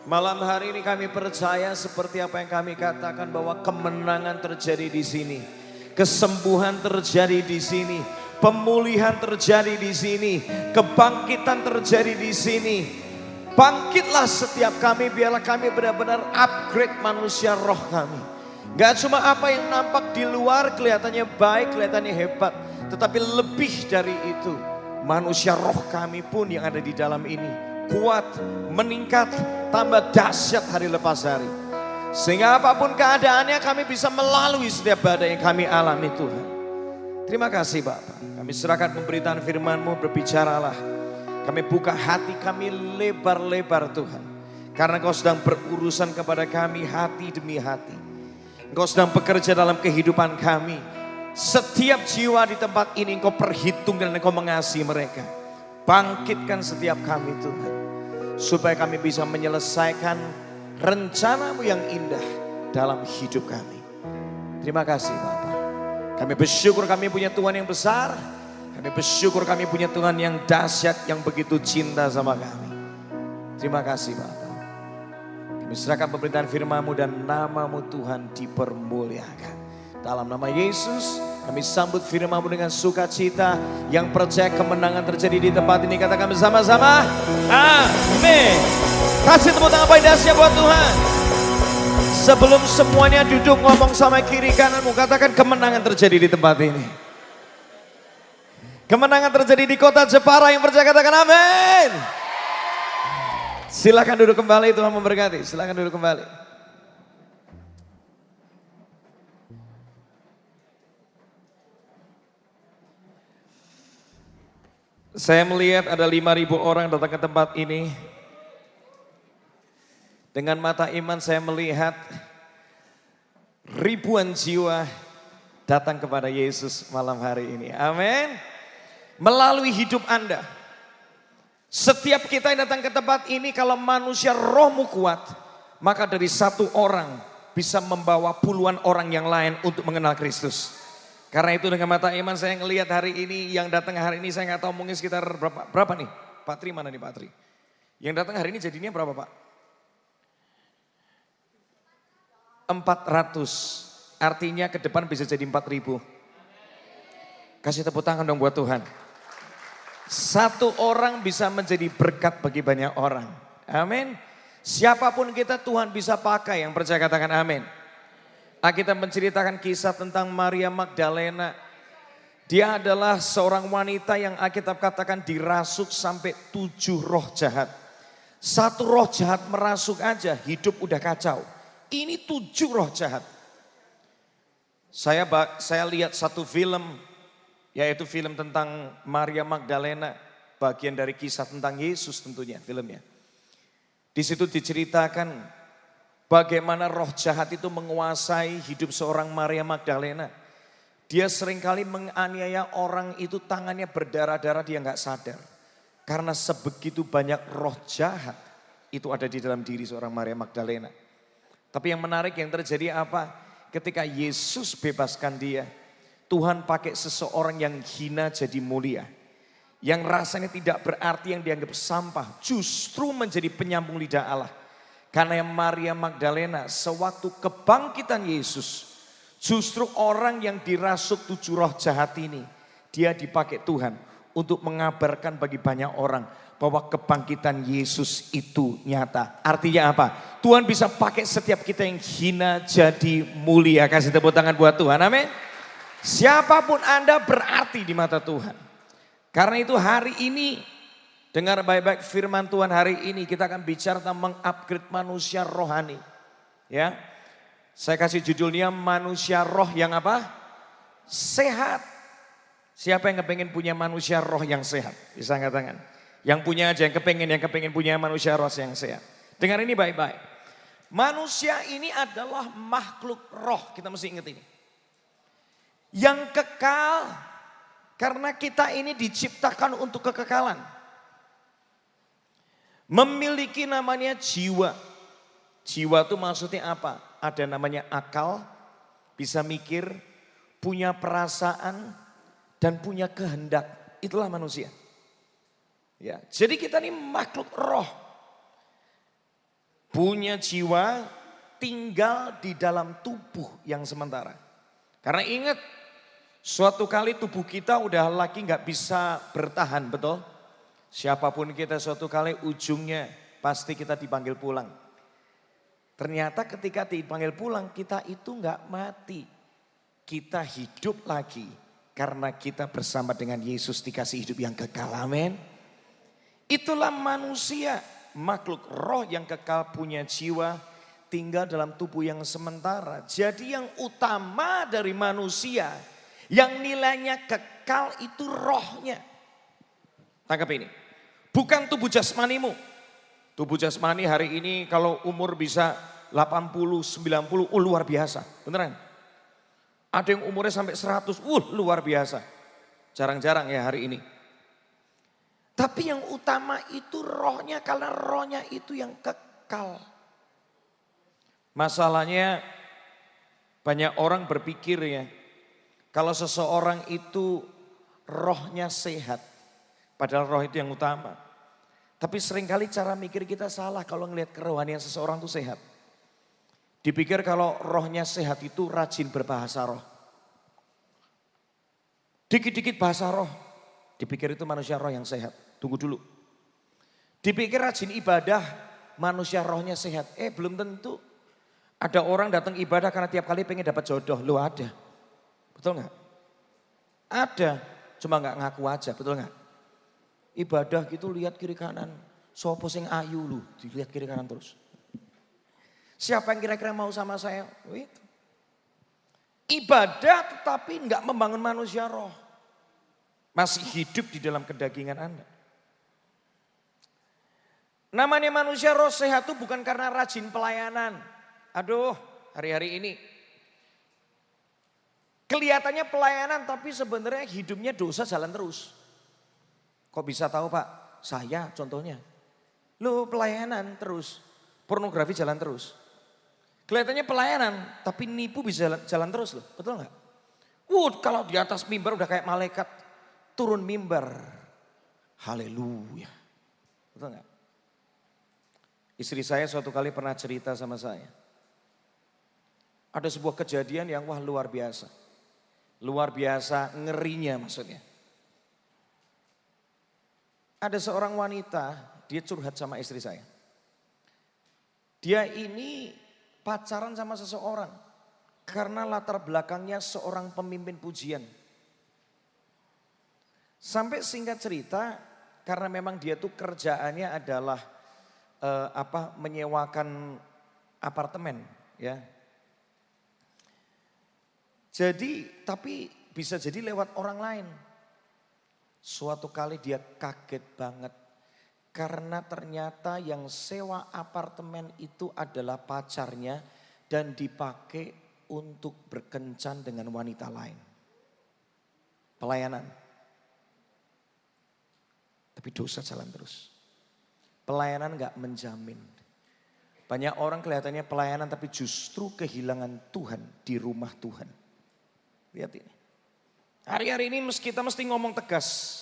Malam hari ini kami percaya seperti apa yang kami katakan bahwa kemenangan terjadi di sini. Kesembuhan terjadi di sini. Pemulihan terjadi di sini. Kebangkitan terjadi di sini. Bangkitlah setiap kami, biarlah kami benar-benar upgrade manusia roh kami. Gak cuma apa yang nampak di luar kelihatannya baik, kelihatannya hebat. Tetapi lebih dari itu, manusia roh kami pun yang ada di dalam ini kuat, meningkat, tambah dahsyat hari lepas hari. Sehingga apapun keadaannya kami bisa melalui setiap badai yang kami alami Tuhan. Terima kasih Bapak. Kami serahkan pemberitaan firman-Mu, berbicaralah. Kami buka hati kami lebar-lebar Tuhan. Karena Engkau sedang berurusan kepada kami hati demi hati. Engkau sedang bekerja dalam kehidupan kami. Setiap jiwa di tempat ini Engkau perhitungkan dan Engkau mengasihi mereka. Bangkitkan setiap kami Tuhan. Supaya kami bisa menyelesaikan rencana-Mu yang indah dalam hidup kami. Terima kasih Bapak. Kami bersyukur kami punya Tuhan yang besar. Kami bersyukur kami punya Tuhan yang dahsyat, yang begitu cinta sama kami. Terima kasih Bapak. Kami serahkan pemberitaan firman-Mu dan nama-Mu Tuhan dipermuliakan. Dalam nama Yesus kami sambut firman-Mu dengan sukacita. Yang percaya kemenangan terjadi di tempat ini, katakan bersama-sama. Amin. Kasih tepuk tangan paling buat Tuhan. Sebelum semuanya duduk ngomong sama kiri kananmu, katakan kemenangan terjadi di tempat ini. Kemenangan terjadi di kota Jepara, yang percaya katakan amin. Silakan duduk kembali, Tuhan memberkati. Silakan duduk kembali. Saya melihat ada 5.000 orang datang ke tempat ini. Dengan mata iman saya melihat ribuan jiwa datang kepada Yesus malam hari ini. Amin. Melalui hidup Anda. Setiap kita yang datang ke tempat ini, kalau manusia rohmu kuat, maka dari satu orang bisa membawa puluhan orang yang lain untuk mengenal Kristus. Karena itu dengan mata iman saya ngelihat hari ini, yang datang hari ini saya nggak tahu mungkin sekitar berapa nih? Pak Tri mana nih Pak Tri? Yang datang hari ini jadinya berapa Pak? 400. Artinya ke depan bisa jadi 4.000. Kasih tepuk tangan dong buat Tuhan. Satu orang bisa menjadi berkat bagi banyak orang. Amin. Siapapun kita Tuhan bisa pakai, yang percaya katakan amin. Kita menceritakan kisah tentang Maria Magdalena. Dia adalah seorang wanita yang Alkitab katakan dirasuk sampai 7 roh jahat. Satu roh jahat merasuk aja hidup udah kacau. Ini 7 roh jahat. Saya lihat satu film, yaitu film tentang Maria Magdalena. Bagian dari kisah tentang Yesus tentunya filmnya. Di situ diceritakan bagaimana roh jahat itu menguasai hidup seorang Maria Magdalena. Dia seringkali menganiaya orang itu, tangannya berdarah-darah, dia nggak sadar. Karena sebegitu banyak roh jahat itu ada di dalam diri seorang Maria Magdalena. Tapi yang menarik yang terjadi apa? Ketika Yesus bebaskan dia, Tuhan pakai seseorang yang hina jadi mulia. Yang rasanya tidak berarti, yang dianggap sampah, justru menjadi penyambung lidah Allah. Karena yang Maria Magdalena sewaktu kebangkitan Yesus, justru orang yang dirasuk 7 roh jahat ini, dia dipakai Tuhan untuk mengabarkan bagi banyak orang bahwa kebangkitan Yesus itu nyata. Artinya apa? Tuhan bisa pakai setiap kita yang hina jadi mulia. Kasih tepuk tangan buat Tuhan, amin. Siapapun Anda berarti di mata Tuhan. Karena itu hari ini, dengar baik-baik firman Tuhan hari ini, kita akan bicara tentang mengupgrade manusia rohani. Ya, saya kasih judulnya manusia roh yang apa? Sehat. Siapa yang kepengen punya manusia roh yang sehat? Bisa angkat tangan. Yang punya aja, yang kepengen punya manusia roh yang sehat. Dengar ini baik-baik. Manusia ini adalah makhluk roh, kita mesti ingat ini. Yang kekal, karena kita ini diciptakan untuk kekekalan. Memiliki namanya jiwa. Jiwa itu maksudnya apa? Ada namanya akal, bisa mikir, punya perasaan, dan punya kehendak. Itulah manusia. Ya, jadi kita ini makhluk roh. punya jiwa, tinggal di dalam tubuh yang sementara. Karena ingat, suatu kali tubuh kita udah lagi nggak bisa bertahan, betul? Siapapun kita suatu kali ujungnya pasti kita dipanggil pulang. Ternyata ketika dipanggil pulang kita itu nggak mati. Kita hidup lagi karena kita bersama dengan Yesus dikasih hidup yang kekal, amin. Itulah manusia, makhluk roh yang kekal punya jiwa, tinggal dalam tubuh yang sementara. Jadi yang utama dari manusia, yang nilainya kekal itu rohnya. Tangkap ini, bukan tubuh jasmanimu. Tubuh jasmani hari ini kalau umur bisa 80, 90, luar biasa, beneran. Ada yang umurnya sampai 100, luar biasa. Jarang-jarang ya hari ini. Tapi yang utama itu rohnya, karena rohnya itu yang kekal. Masalahnya banyak orang berpikir ya, kalau seseorang itu rohnya sehat, padahal roh itu yang utama. Tapi seringkali cara mikir kita salah kalau ngelihat kerohanian seseorang itu sehat. Dipikir kalau rohnya sehat itu rajin berbahasa roh. Dikit-dikit bahasa roh, dipikir itu manusia roh yang sehat. Tunggu dulu. Dipikir rajin ibadah, manusia rohnya sehat. Belum tentu. Ada orang datang ibadah karena tiap kali pengen dapat jodoh. Loh ada. Betul gak? Ada. Cuma gak ngaku aja, betul gak? Ibadah gitu lihat kiri kanan. Sopo sing ayu lu, dilihat kiri kanan terus. Siapa yang kira-kira mau sama saya? Itu. Ibadah tetapi enggak membangun manusia roh. Masih hidup di dalam kedagingan Anda. Namanya manusia roh sehat itu bukan karena rajin pelayanan. Aduh, hari-hari ini. Kelihatannya pelayanan tapi sebenarnya hidupnya dosa jalan terus. Kok bisa tahu Pak? Saya contohnya. Lu pelayanan terus, pornografi jalan terus. Kelihatannya pelayanan, tapi nipu bisa jalan terus loh, betul nggak? Kalau di atas mimbar udah kayak malaikat, turun mimbar, haleluya, betul nggak? Istri saya suatu kali pernah cerita sama saya, ada sebuah kejadian yang luar biasa ngerinya maksudnya. Ada seorang wanita, dia curhat sama istri saya. Dia ini pacaran sama seseorang karena latar belakangnya seorang pemimpin pujian. Sampai singkat cerita, karena memang dia tuh kerjaannya adalah menyewakan apartemen, ya. Jadi, tapi bisa jadi lewat orang lain. Suatu kali dia kaget banget. Karena ternyata yang sewa apartemen itu adalah pacarnya dan dipakai untuk berkencan dengan wanita lain. Pelayanan. Tapi dosa jalan terus. Pelayanan gak menjamin. Banyak orang kelihatannya pelayanan tapi justru kehilangan Tuhan di rumah Tuhan. Lihat ini. Hari-hari ini kita mesti ngomong tegas.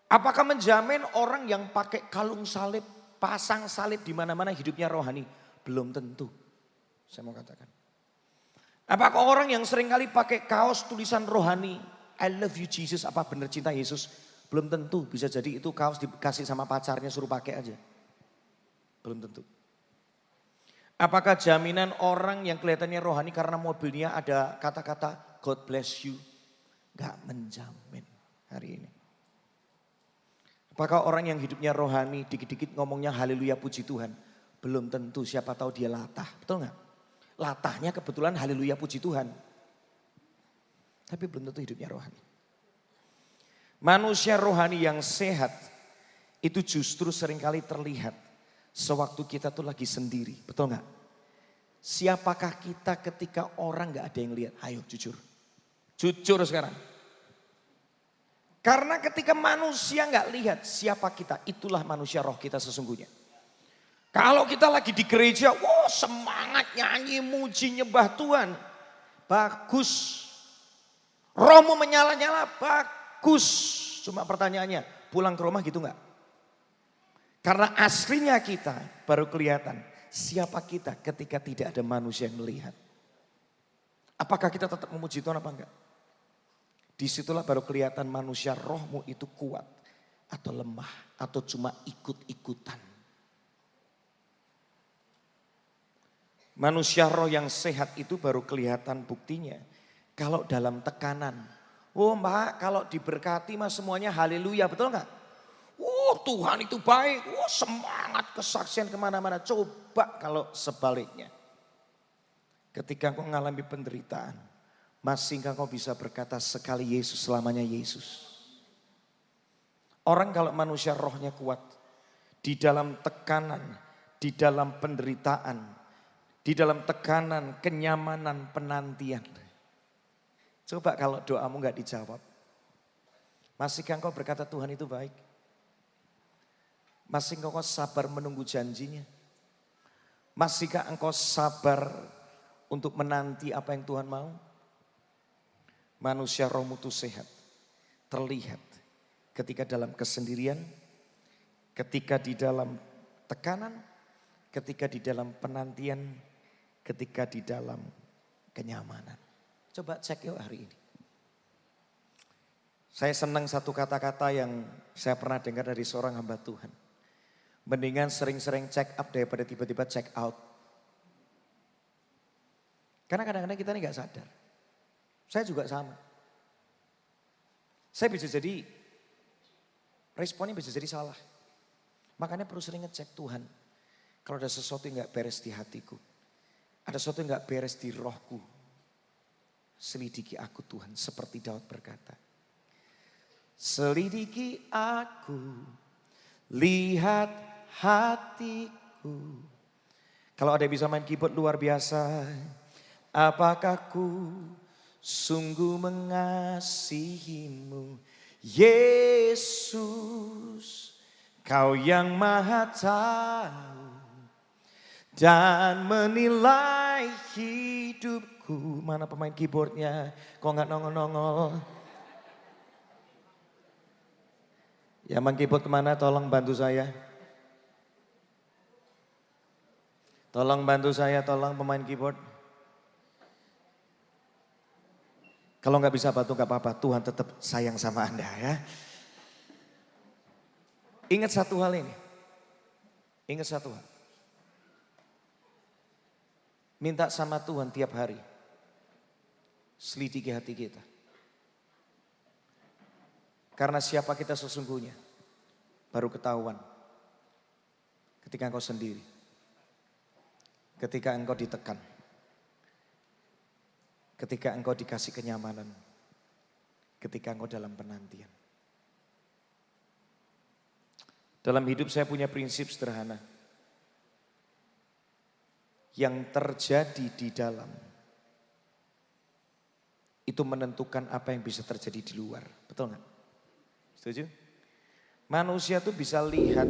Apakah menjamin orang yang pakai kalung salib, pasang salib di mana-mana hidupnya rohani? Belum tentu. Saya mau katakan. Apakah orang yang seringkali pakai kaos tulisan rohani, I love you Jesus, apa benar cinta Yesus? Belum tentu. Bisa jadi itu kaos dikasih sama pacarnya suruh pakai aja. Belum tentu. Apakah jaminan orang yang kelihatannya rohani karena mobilnya ada kata-kata God bless you? Gak menjamin hari ini. Apakah orang yang hidupnya rohani dikit-dikit ngomongnya haleluya puji Tuhan? Belum tentu, siapa tahu dia latah, betul gak? Latahnya kebetulan haleluya puji Tuhan. Tapi belum tentu hidupnya rohani. Manusia rohani yang sehat itu justru seringkali terlihat sewaktu kita tuh lagi sendiri, betul gak? Siapakah kita ketika orang gak ada yang lihat? Ayo jujur. Jujur sekarang. Karena ketika manusia nggak lihat siapa kita, itulah manusia roh kita sesungguhnya. Kalau kita lagi di gereja, semangat nyanyi, muji, nyembah Tuhan. Bagus. Rohmu menyala-nyala, bagus. Cuma pertanyaannya, pulang ke rumah gitu nggak? Karena aslinya kita baru kelihatan siapa kita ketika tidak ada manusia yang melihat. Apakah kita tetap memuji Tuhan apa enggak? Disitulah baru kelihatan manusia rohmu itu kuat atau lemah atau cuma ikut-ikutan. Manusia roh yang sehat itu baru kelihatan buktinya kalau dalam tekanan. Oh mbak, kalau diberkati mas semuanya haleluya, betul nggak? Oh Tuhan itu baik, oh semangat kesaksian kemana-mana. Coba kalau sebaliknya. Ketika kau mengalami penderitaan, masihkah kau bisa berkata sekali Yesus selamanya Yesus? Orang kalau manusia rohnya kuat, di dalam tekanan, di dalam penderitaan, di dalam tekanan, kenyamanan, penantian. Coba kalau doamu gak dijawab. Masihkah engkau berkata Tuhan itu baik? Masihkah engkau sabar menunggu janjinya? Masihkah engkau sabar untuk menanti apa yang Tuhan mau? Manusia rohmu itu sehat. Terlihat ketika dalam kesendirian, ketika di dalam tekanan, ketika di dalam penantian, ketika di dalam kenyamanan. Coba cek yuk hari ini. Saya senang satu kata-kata yang saya pernah dengar dari seorang hamba Tuhan. Mendingan sering-sering check up daripada tiba-tiba check out. Karena kadang-kadang kita ini gak sadar. Saya juga sama. Saya bisa jadi, responnya bisa jadi salah. Makanya perlu sering ngecek Tuhan. Kalau ada sesuatu yang gak beres di hatiku. Ada sesuatu yang gak beres di rohku. Selidiki aku Tuhan, seperti Daud berkata. Selidiki aku, lihat hatiku. Kalau ada yang bisa main keyboard luar biasa. Apakah ku sungguh mengasihimu, Yesus, kau yang maha tahu dan menilai hidupku. Mana pemain keyboardnya? Kok nggak nongol-nongol? Ya main keyboard kemana? Tolong bantu saya. Tolong bantu saya, tolong pemain keyboard. Kalau nggak bisa bantu nggak apa-apa, Tuhan tetap sayang sama Anda ya. Ingat satu hal ini. Ingat satu hal. Minta sama Tuhan tiap hari. Selidiki hati kita. Karena siapa kita sesungguhnya baru ketahuan ketika engkau sendiri. Ketika engkau ditekan. Ketika engkau dikasih kenyamanan. Ketika engkau dalam penantian. Dalam hidup saya punya prinsip sederhana. Yang terjadi di dalam. Itu menentukan apa yang bisa terjadi di luar. Betul gak? Setuju? Manusia tuh bisa lihat.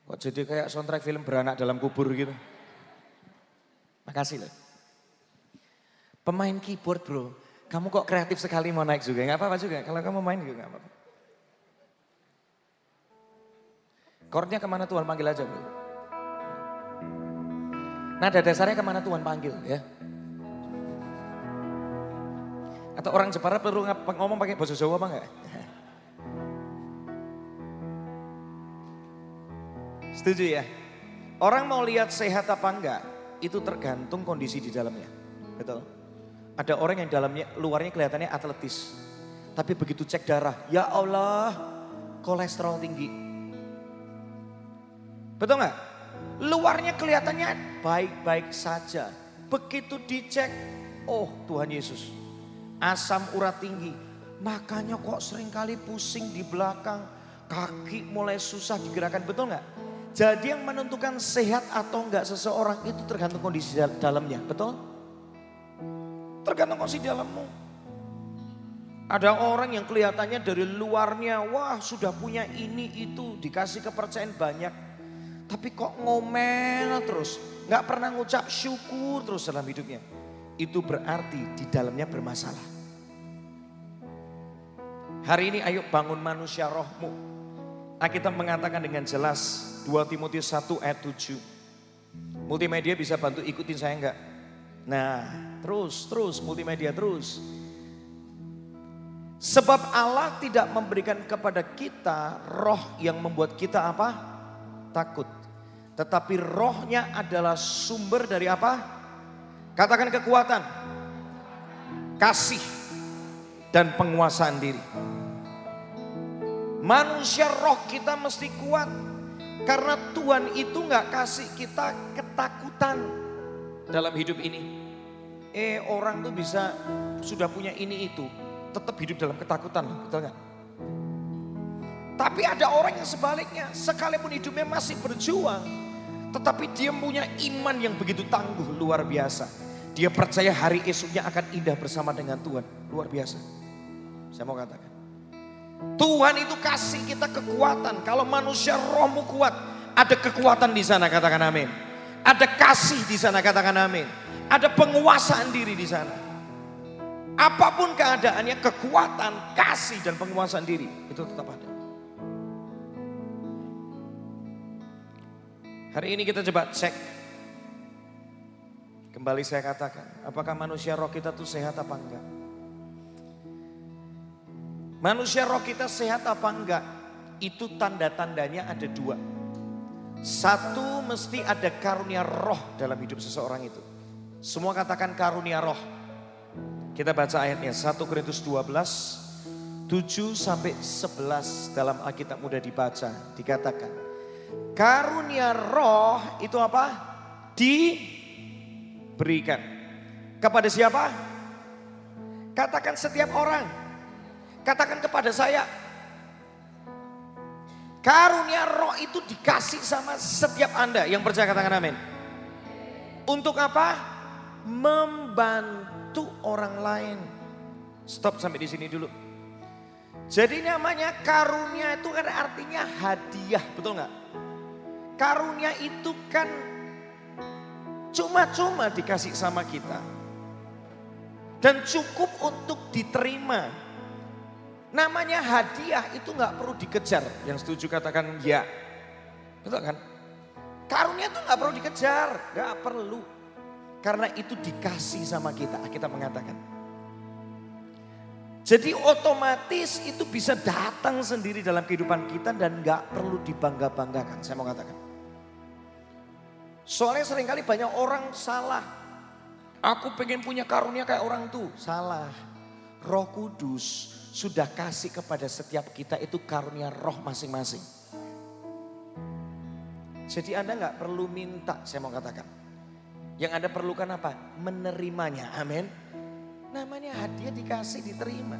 Kok jadi kayak soundtrack film beranak dalam kubur gitu. Makasih loh. Pemain keyboard bro, kamu kok kreatif sekali mau naik juga. Gak apa-apa juga, kalau kamu main juga gak apa-apa. Chordnya kemana Tuhan panggil aja bro. Nada dasarnya kemana Tuhan panggil ya. Atau orang Jepara perlu ngomong pakai bahasa Jawa apa enggak? Setuju ya? Orang mau lihat sehat apa enggak, itu tergantung kondisi di dalamnya. Betul? Ada orang yang dalamnya, luarnya kelihatannya atletis. Tapi begitu cek darah, ya Allah, kolesterol tinggi. Betul enggak? Luarnya kelihatannya baik-baik saja. Begitu dicek, oh Tuhan Yesus, asam urat tinggi. Makanya kok seringkali pusing di belakang, kaki mulai susah digerakkan, betul enggak? Jadi yang menentukan sehat atau enggak seseorang itu tergantung kondisi dalamnya, betul? Tergantung kondisi dalammu. Ada orang yang kelihatannya dari luarnya, wah sudah punya ini itu, dikasih kepercayaan banyak. Tapi kok ngomel terus, enggak pernah ngucap syukur terus dalam hidupnya. Itu berarti di dalamnya bermasalah. Hari ini ayo bangun manusia rohmu. Alkitab mengatakan dengan jelas 2 Timotius 1 ayat 7. Multimedia bisa bantu ikutin saya enggak? Nah, terus multimedia terus. Sebab Allah tidak memberikan kepada kita roh yang membuat kita apa? Takut. Tetapi rohnya adalah sumber dari apa? Katakan kekuatan, kasih, dan penguasaan diri. Manusia roh kita mesti kuat. Karena Tuhan itu gak kasih kita ketakutan dalam hidup ini. Orang tuh bisa sudah punya ini itu, tetap hidup dalam ketakutan, betul gak? Tapi ada orang yang sebaliknya, sekalipun hidupnya masih berjuang, tetapi dia punya iman yang begitu tangguh, luar biasa. Dia percaya hari esoknya akan indah bersama dengan Tuhan, luar biasa. Saya mau katakan, Tuhan itu kasih kita kekuatan. Kalau manusia rohmu kuat, ada kekuatan di sana, katakan amin. Ada kasih di sana, katakan amin. Ada penguasaan diri di sana. Apapun keadaannya, kekuatan, kasih, dan penguasaan diri itu tetap ada. Hari ini kita coba cek. Kembali saya katakan, apakah manusia roh kita tuh sehat apa enggak? Manusia roh kita sehat apa enggak? Itu tanda-tandanya ada dua. Satu, mesti ada karunia roh dalam hidup seseorang itu. Semua katakan karunia roh. Kita baca ayatnya 1 Korintus 12, 7-11 dalam Alkitab mudah dibaca. Dikatakan, karunia roh itu apa? Diberikan. Kepada siapa? Katakan setiap orang. Katakan kepada saya. Karunia roh itu dikasih sama setiap Anda yang percaya, katakan amin. Untuk apa? Membantu orang lain. Stop sampai di sini dulu. Jadi namanya karunia itu kan artinya hadiah, betul nggak? Karunia itu kan cuma-cuma dikasih sama kita. Dan cukup untuk diterima. Namanya hadiah itu nggak perlu dikejar. Yang setuju katakan ya. Betul kan? Karunia itu nggak perlu dikejar, nggak perlu. Karena itu dikasih sama kita, kita mengatakan. Jadi otomatis itu bisa datang sendiri dalam kehidupan kita dan nggak perlu dibangga-banggakan. Saya mau katakan. Soalnya seringkali banyak orang salah. Aku pengen punya karunia kayak orang tuh. Salah. Roh Kudus sudah kasih kepada setiap kita itu karunia roh masing-masing. Jadi Anda nggak perlu minta, saya mau katakan. Yang Anda perlukan apa? Menerimanya, amin. Namanya hadiah dikasih, diterima.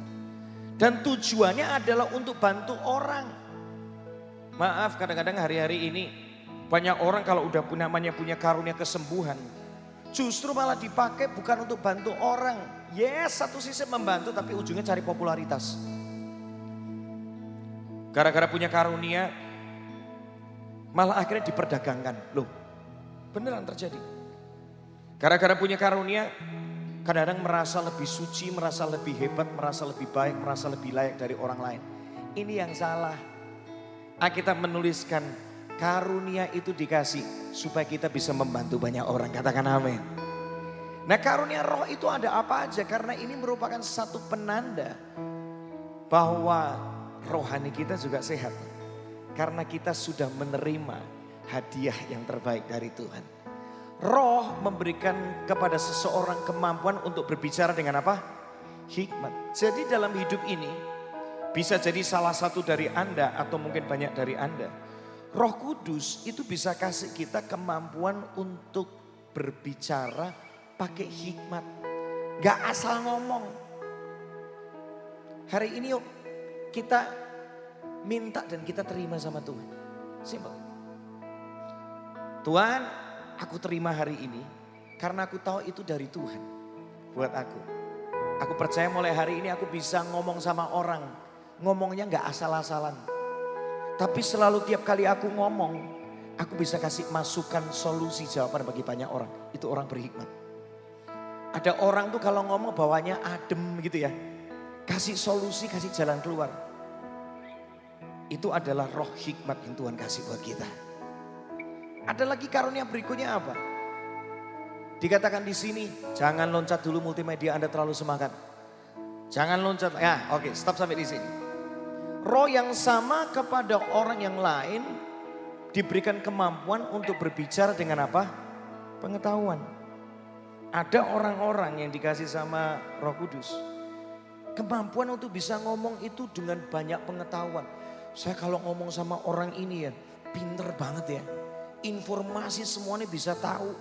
Dan tujuannya adalah untuk bantu orang. Maaf, kadang-kadang hari-hari ini banyak orang kalau udah punya karunia kesembuhan, justru malah dipakai bukan untuk bantu orang. Yes, satu sisi membantu tapi ujungnya cari popularitas. Gara-gara punya karunia malah akhirnya diperdagangkan. Loh, beneran terjadi. Gara-gara punya karunia kadang-kadang merasa lebih suci, merasa lebih hebat, merasa lebih baik, merasa lebih layak dari orang lain. Ini yang salah. Alkitab menuliskan karunia itu dikasih supaya kita bisa membantu banyak orang. Katakan amin. Nah, karunia roh itu ada apa aja? Karena ini merupakan satu penanda bahwa rohani kita juga sehat. Karena kita sudah menerima hadiah yang terbaik dari Tuhan. Roh memberikan kepada seseorang kemampuan untuk berbicara dengan apa? Hikmat. Jadi dalam hidup ini bisa jadi salah satu dari Anda atau mungkin banyak dari Anda. Roh Kudus itu bisa kasih kita kemampuan untuk berbicara pakai hikmat. Gak asal ngomong. Hari ini yuk kita minta dan kita terima sama Tuhan. Simple. Tuhan, aku terima hari ini karena aku tahu itu dari Tuhan buat aku. Aku percaya mulai hari ini aku bisa ngomong sama orang. Ngomongnya gak asal-asalan. Tapi selalu tiap kali aku ngomong, aku bisa kasih masukan, solusi, jawaban bagi banyak orang. Itu orang berhikmat. Ada orang tuh kalau ngomong bawanya adem gitu ya. kasih solusi, kasih jalan keluar. Itu adalah roh hikmat yang Tuhan kasih buat kita. Ada lagi karunia berikutnya apa? Dikatakan di sini, jangan loncat dulu multimedia, Anda terlalu semangat. Jangan loncat. Ya, oke, stop sampai di sini. Roh yang sama kepada orang yang lain diberikan kemampuan untuk berbicara dengan apa? Pengetahuan. Ada orang-orang yang dikasih sama Roh Kudus. Kemampuan untuk bisa ngomong itu dengan banyak pengetahuan. Saya kalau ngomong sama orang ini ya, pinter banget ya. Informasi semuanya bisa tahu.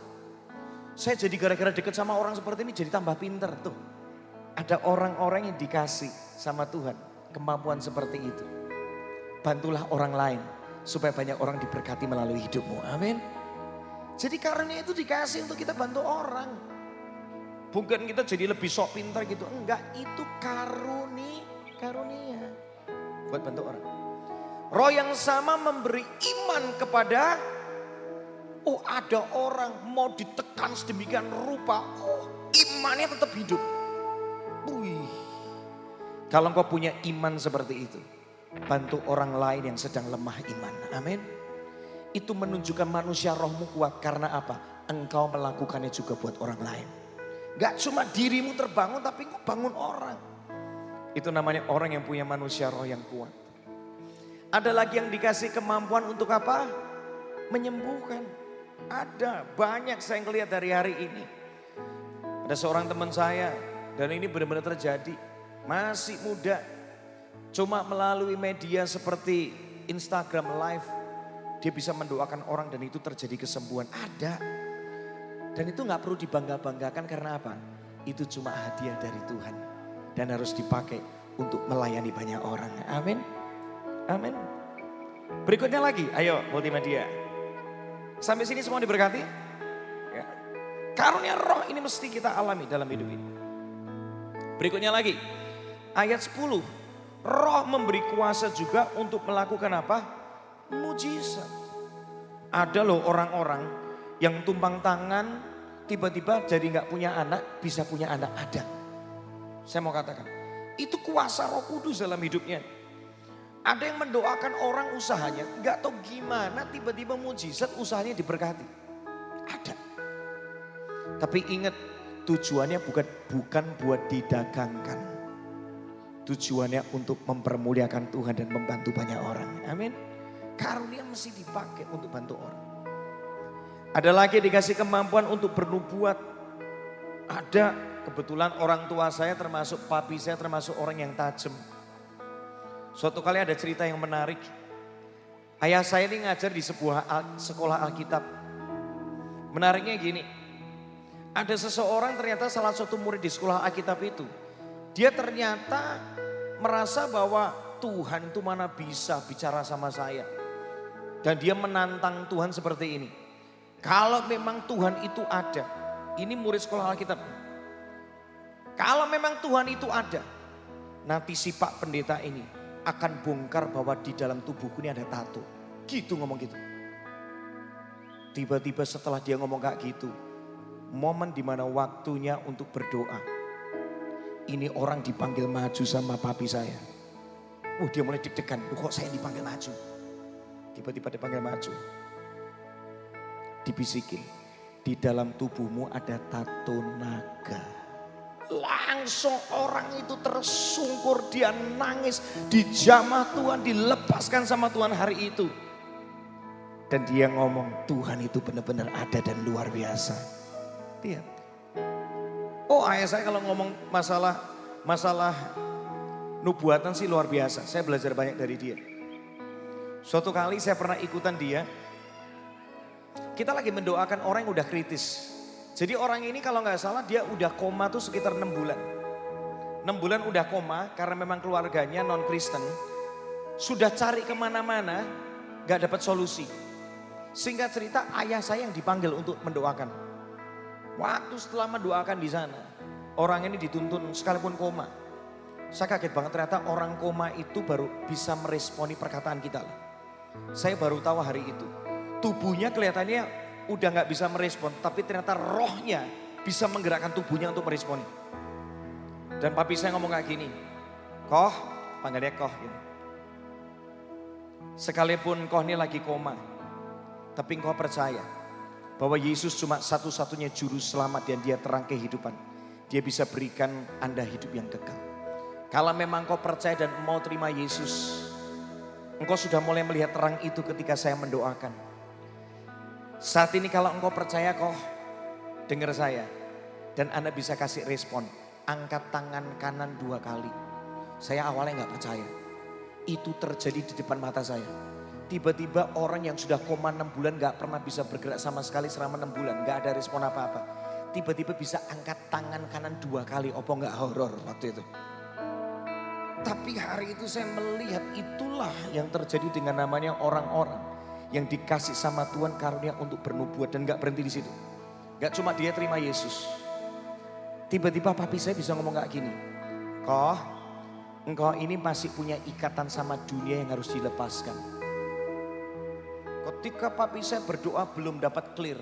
Saya jadi gara-gara deket sama orang seperti ini jadi tambah pinter tuh. Ada orang-orang yang dikasih sama Tuhan kemampuan seperti itu. Bantulah orang lain supaya banyak orang diberkati melalui hidupmu. Amin. Jadi karunia itu dikasih untuk kita bantu orang. Bukan kita jadi lebih sok pintar gitu. Enggak, itu karunia. Buat bantu orang. Roh yang sama memberi iman kepada, oh ada orang mau ditekan sedemikian rupa, oh imannya tetap hidup. Wih, kalau engkau punya iman seperti itu, bantu orang lain yang sedang lemah iman. Amin. Itu menunjukkan manusia rohmu kuat karena apa? Engkau melakukannya juga buat orang lain. Gak cuma dirimu terbangun tapi engkau bangun orang. Itu namanya orang yang punya manusia roh yang kuat. Ada lagi yang dikasih kemampuan untuk apa? Menyembuhkan. Ada banyak saya ngelihat dari hari ini. Ada seorang teman saya dan ini benar-benar terjadi. Masih muda. Cuma melalui media seperti Instagram Live. Dia bisa mendoakan orang dan itu terjadi kesembuhan. Ada. Dan itu gak perlu dibangga-banggakan karena apa? Itu cuma hadiah dari Tuhan. Dan harus dipakai untuk melayani banyak orang. Amin. Amin. Berikutnya lagi, ayo multimedia. Sampai sini semua diberkati? Ya. Karunia roh ini mesti kita alami dalam hidup ini. Berikutnya lagi, ayat 10. Roh memberi kuasa juga untuk melakukan apa? Mujizat. Ada loh orang-orang yang tumpang tangan tiba-tiba jadi gak punya anak, bisa punya anak. Ada. Saya mau katakan, itu kuasa Roh Kudus dalam hidupnya. Ada yang mendoakan orang usahanya, gak tahu gimana tiba-tiba mujizat usahanya diberkati. Ada. Tapi ingat tujuannya bukan buat didagangkan. Tujuannya untuk mempermuliakan Tuhan dan membantu banyak orang. Amin. Karunia mesti dipakai untuk bantu orang. Ada lagi dikasih kemampuan untuk bernubuat. Ada, kebetulan orang tua saya termasuk papi saya termasuk orang yang tajam. Suatu kali ada cerita yang menarik. Ayah saya ini ngajar di sebuah sekolah Alkitab. Menariknya gini. Ada seseorang ternyata salah satu murid di sekolah Alkitab itu. Dia ternyata merasa bahwa Tuhan itu mana bisa bicara sama saya. Dan dia menantang Tuhan seperti ini. Kalau memang Tuhan itu ada. Ini murid sekolah Alkitab. Kalau memang Tuhan itu ada. Nanti si Pak Pendeta ini akan bongkar bahwa di dalam tubuhku ini ada tato. Gitu ngomong gitu. Tiba-tiba setelah dia ngomong kayak gitu. Momen dimana waktunya untuk berdoa. Ini orang dipanggil maju sama papi saya. Dia mulai deg-degan. Kok saya dipanggil maju? Tiba-tiba dipanggil maju. Dibisikin. Di dalam tubuhmu ada tato naga. Langsung orang itu tersungkur, dia nangis, dijamah Tuhan, dilepaskan sama Tuhan hari itu. Dan dia ngomong, Tuhan itu benar-benar ada dan luar biasa. Lihat. Oh ayah saya kalau ngomong masalah nubuatan sih luar biasa. Saya belajar banyak dari dia. Suatu kali saya pernah ikutan dia. Kita lagi mendoakan orang yang udah kritis. Jadi orang ini kalau nggak salah dia udah koma tuh sekitar 6 bulan. 6 bulan udah koma karena memang keluarganya non Kristen. Sudah cari kemana-mana gak dapat solusi. Singkat cerita ayah saya yang dipanggil untuk mendoakan. Waktu setelah mendoakan di sana. Orang ini dituntun sekalipun koma. Saya kaget banget ternyata orang koma itu baru bisa meresponi perkataan kita. Saya baru tahu hari itu. Tubuhnya kelihatannya udah gak bisa merespon, tapi ternyata rohnya bisa menggerakkan tubuhnya untuk meresponi. Dan papi saya ngomong kayak gini, Koh, panggil dia Koh gitu. Sekalipun Koh ini lagi koma, tapi engkau percaya bahwa Yesus cuma satu-satunya juru selamat dan dia terang kehidupan. Dia bisa berikan Anda hidup yang kekal. Kalau memang engkau percaya dan mau terima Yesus, engkau sudah mulai melihat terang itu ketika saya mendoakan. Saat ini kalau engkau percaya Koh, dengar saya. Dan Anda bisa kasih respon, angkat tangan kanan 2 kali. Saya awalnya gak percaya. Itu terjadi di depan mata saya. Tiba-tiba orang yang sudah koma 6 bulan gak pernah bisa bergerak sama sekali selama 6 bulan. Gak ada respon apa-apa. Tiba-tiba bisa angkat tangan kanan 2 kali. Apa gak horor waktu itu? Tapi hari itu saya melihat itulah yang terjadi dengan namanya orang-orang yang dikasih sama Tuhan karunia untuk bernubuat dan gak berhenti di situ. Gak cuma dia terima Yesus. Tiba-tiba papi saya bisa ngomong kayak gini. Koh, engkau ini masih punya ikatan sama dunia yang harus dilepaskan. Ketika papi saya berdoa belum dapat clear.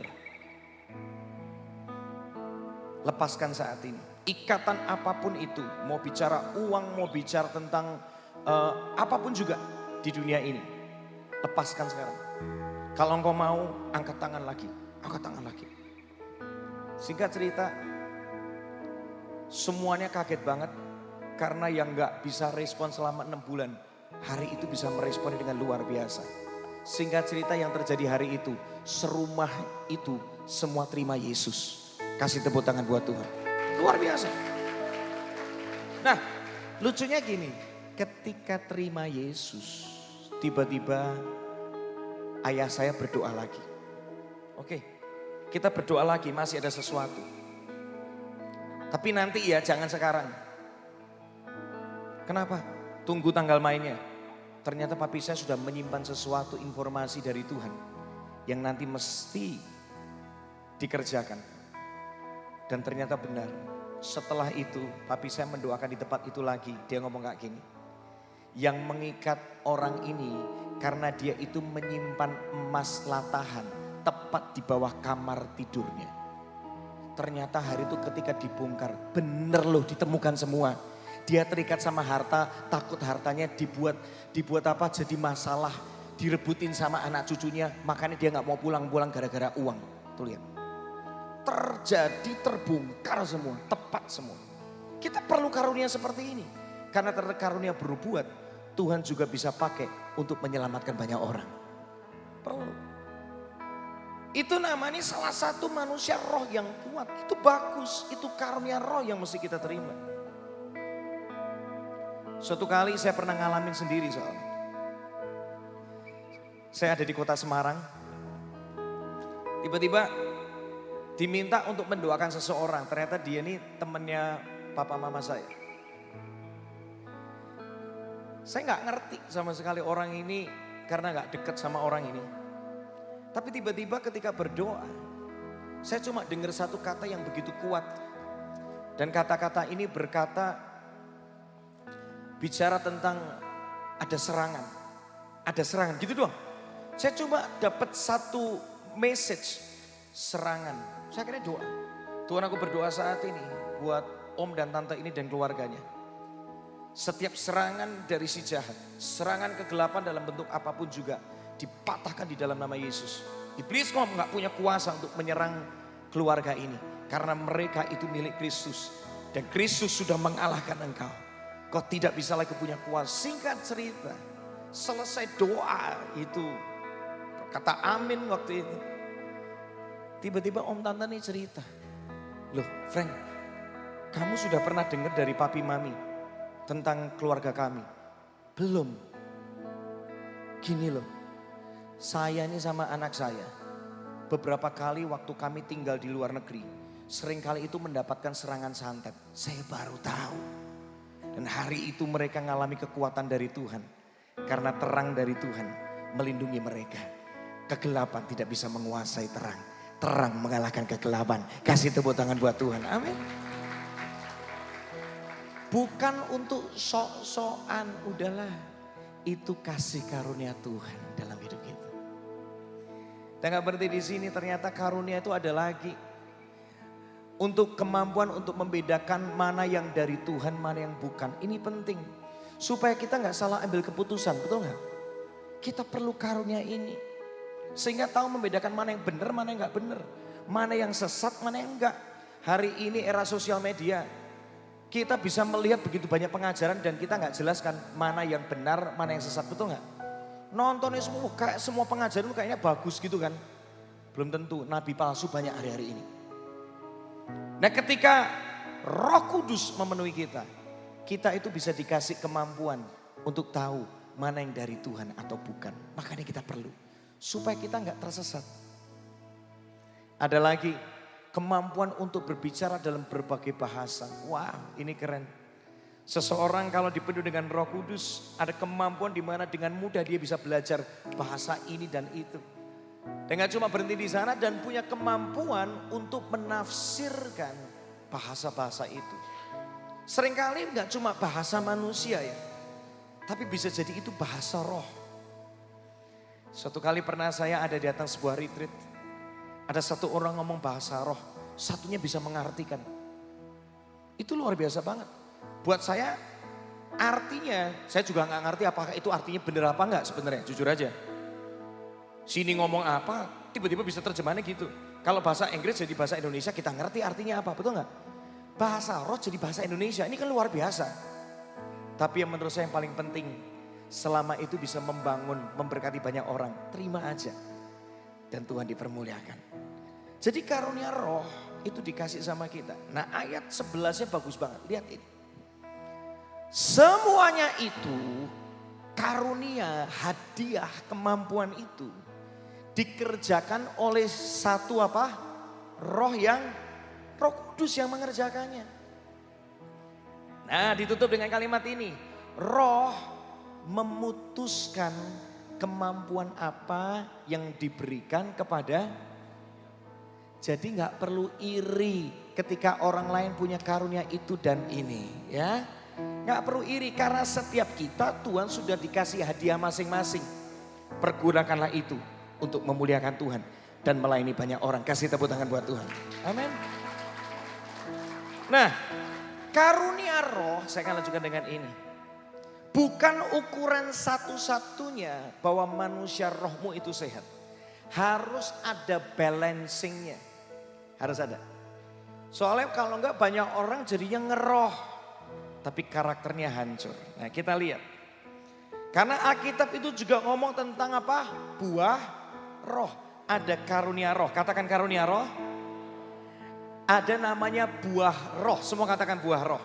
Lepaskan saat ini. Ikatan apapun itu, mau bicara uang, mau bicara tentang apapun juga di dunia ini. Lepaskan sekarang. Kalau engkau mau, angkat tangan lagi. Angkat tangan lagi. Singkat cerita, semuanya kaget banget. Karena yang gak bisa respon selama 6 bulan, hari itu bisa meresponnya dengan luar biasa. Singkat cerita yang terjadi hari itu, serumah itu semua terima Yesus. Kasih tepuk tangan buat Tuhan. Luar biasa. Nah, lucunya gini, ketika terima Yesus, tiba-tiba ayah saya berdoa lagi. Oke, kita berdoa lagi, masih ada sesuatu. Tapi nanti ya, jangan sekarang. Kenapa? Tunggu tanggal mainnya. Ternyata papi saya sudah menyimpan sesuatu informasi dari Tuhan yang nanti mesti dikerjakan. Dan ternyata benar. Setelah itu papi saya mendoakan di tempat itu lagi. Dia ngomong kayak gini. Yang mengikat orang ini karena dia itu menyimpan emas latahan tepat di bawah kamar tidurnya. Ternyata hari itu ketika dibongkar, bener loh ditemukan semua. Dia terikat sama harta, takut hartanya dibuat apa jadi masalah, direbutin sama anak cucunya, makanya dia nggak mau pulang-pulang gara-gara uang. Tuh lihat, terjadi terbongkar semua, tepat semua. Kita perlu karunia seperti ini, karena karunia berbuat, Tuhan juga bisa pakai untuk menyelamatkan banyak orang. Perlu. Itu namanya salah satu manusia roh yang kuat, itu bagus, itu karunia roh yang mesti kita terima. Suatu kali saya pernah ngalamin sendiri soalnya. Saya ada di kota Semarang. Tiba-tiba diminta untuk mendoakan seseorang. Ternyata dia ini temannya papa mama saya. Saya gak ngerti sama sekali orang ini karena gak deket sama orang ini. Tapi tiba-tiba ketika berdoa, saya cuma dengar satu kata yang begitu kuat. Dan kata-kata ini berkata, bicara tentang ada serangan gitu doang. Saya cuma dapat satu message, serangan. Saya akhirnya doa. Tuhan, aku berdoa saat ini buat om dan tante ini dan keluarganya. Setiap serangan dari si jahat, serangan kegelapan dalam bentuk apapun juga dipatahkan di dalam nama Yesus. Iblis kok nggak punya kuasa untuk menyerang keluarga ini. Karena mereka itu milik Kristus. Dan Kristus sudah mengalahkan engkau. Kau tidak bisa lagi punya kuasa. Singkat cerita, selesai doa itu, kata amin waktu itu. Tiba-tiba om tante nih cerita. Loh Frank, kamu sudah pernah dengar dari papi mami tentang keluarga kami? Belum. Gini loh, saya ini sama anak saya, beberapa kali waktu kami tinggal di luar negeri, seringkali itu mendapatkan serangan santet. Saya baru tahu. Dan hari itu mereka mengalami kekuatan dari Tuhan. Karena terang dari Tuhan melindungi mereka. Kegelapan tidak bisa menguasai terang. Terang mengalahkan kegelapan. Kasih tepuk tangan buat Tuhan. Amin. Bukan untuk sok-sokan, udahlah. Itu kasih karunia Tuhan dalam hidup kita. Dan gak berhenti di sini, ternyata karunia itu ada lagi. Untuk kemampuan untuk membedakan mana yang dari Tuhan, mana yang bukan. Ini penting. Supaya kita nggak salah ambil keputusan, betul nggak? Kita perlu karunia ini. Sehingga tahu membedakan mana yang benar, mana yang nggak benar. Mana yang sesat, mana yang enggak. Hari ini era sosial media. Kita bisa melihat begitu banyak pengajaran dan kita nggak jelaskan mana yang benar, mana yang sesat, betul nggak? Nontonnya semua pengajaran itu kayaknya bagus gitu kan. Belum tentu, nabi palsu banyak hari-hari ini. Nah ketika Roh Kudus memenuhi kita, kita itu bisa dikasih kemampuan untuk tahu mana yang dari Tuhan atau bukan. Makanya kita perlu, supaya kita nggak tersesat. Ada lagi, kemampuan untuk berbicara dalam berbagai bahasa. Wah, ini keren. Seseorang kalau dipenuhi dengan Roh Kudus, ada kemampuan di mana dengan mudah dia bisa belajar bahasa ini dan itu. Dan gak cuma berhenti di sana dan punya kemampuan untuk menafsirkan bahasa-bahasa itu. Seringkali gak cuma bahasa manusia ya, tapi bisa jadi itu bahasa roh. Suatu kali pernah saya ada di atas sebuah retreat. Ada satu orang ngomong bahasa roh, satunya bisa mengartikan. Itu luar biasa banget. Buat saya artinya, saya juga gak ngerti apakah itu artinya benar apa enggak sebenarnya, jujur aja. Sini ngomong apa, tiba-tiba bisa terjemahannya gitu. Kalau bahasa Inggris jadi bahasa Indonesia, kita ngerti artinya apa, betul nggak? Bahasa roh jadi bahasa Indonesia, ini kan luar biasa. Tapi yang menurut saya yang paling penting, selama itu bisa membangun, memberkati banyak orang, terima aja. Dan Tuhan dipermuliakan. Jadi karunia roh itu dikasih sama kita. Nah ayat 11-nya bagus banget, lihat ini. Semuanya itu, karunia, hadiah, kemampuan itu dikerjakan oleh satu apa? Roh Kudus yang mengerjakannya. Nah ditutup dengan kalimat ini. Roh memutuskan kemampuan apa yang diberikan kepada. Jadi gak perlu iri ketika orang lain punya karunia itu dan ini ya. Gak perlu iri karena setiap kita Tuhan sudah dikasih hadiah masing-masing. Pergunakanlah itu untuk memuliakan Tuhan dan melayani banyak orang. Kasih tepuk tangan buat Tuhan. Amin. Nah, karunia roh saya akan lanjutkan dengan ini. Bukan ukuran satu-satunya bahwa manusia rohmu itu sehat. Harus ada balancingnya. Harus ada. Soalnya kalau enggak banyak orang jadinya ngeroh. Tapi karakternya hancur. Nah kita lihat. Karena Alkitab itu juga ngomong tentang apa? Buah roh, ada karunia roh. Katakan karunia roh. Ada namanya buah roh. Semua katakan buah roh.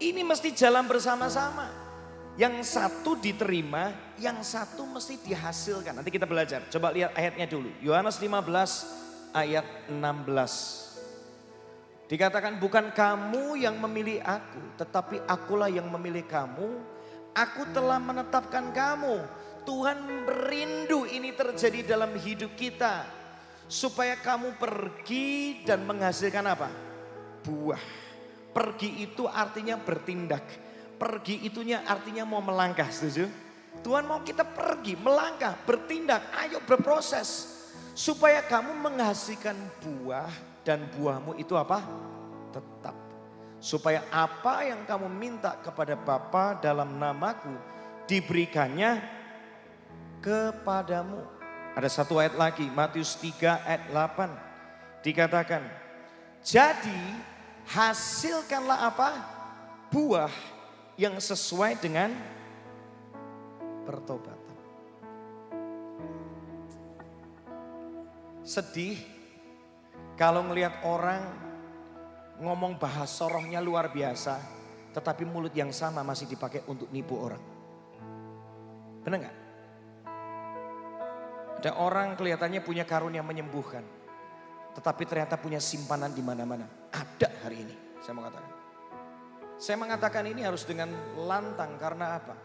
Ini mesti jalan bersama-sama. Yang satu diterima, yang satu mesti dihasilkan. Nanti kita belajar. Coba lihat ayatnya dulu. Yohanes 15 ayat 16. Dikatakan bukan kamu yang memilih aku, tetapi akulah yang memilih kamu. Aku telah menetapkan kamu. Tuhan berindu ini terjadi dalam hidup kita. Supaya kamu pergi dan menghasilkan apa? Buah. Pergi itu artinya bertindak. Pergi itunya artinya mau melangkah, setuju? Tuhan mau kita pergi, melangkah, bertindak, ayo berproses. Supaya kamu menghasilkan buah dan buahmu itu apa? Tetap. Supaya apa yang kamu minta kepada Bapa dalam namaku diberikannya kepadamu. Ada satu ayat lagi, Matius 3 ayat 8. Dikatakan, jadi hasilkanlah apa? Buah yang sesuai dengan pertobatan. Sedih kalau ngelihat orang ngomong bahasa rohnya luar biasa, tetapi mulut yang sama masih dipakai untuk nipu orang. Benar nggak? Ada orang kelihatannya punya karunia menyembuhkan, tetapi ternyata punya simpanan di mana-mana. Ada hari ini, saya mengatakan. Saya mengatakan ini harus dengan lantang karena apa?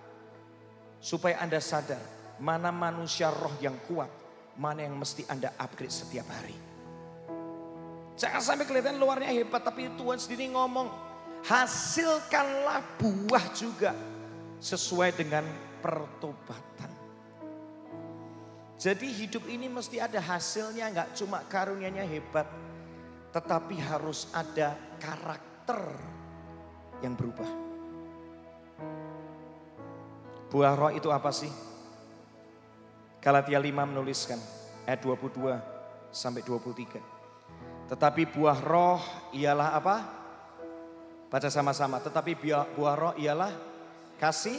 Supaya Anda sadar mana manusia roh yang kuat, mana yang mesti Anda upgrade setiap hari. Jangan sampai kelihatan luarnya hebat, tapi Tuhan sendiri ngomong, hasilkanlah buah juga sesuai dengan pertobatan. Jadi hidup ini mesti ada hasilnya, nggak cuma karunianya hebat, tetapi harus ada karakter yang berubah. Buah roh itu apa sih? Galatia 5 menuliskan ayat 22 sampai 23. Tetapi buah roh ialah apa? Baca sama-sama. Tetapi buah roh ialah kasih,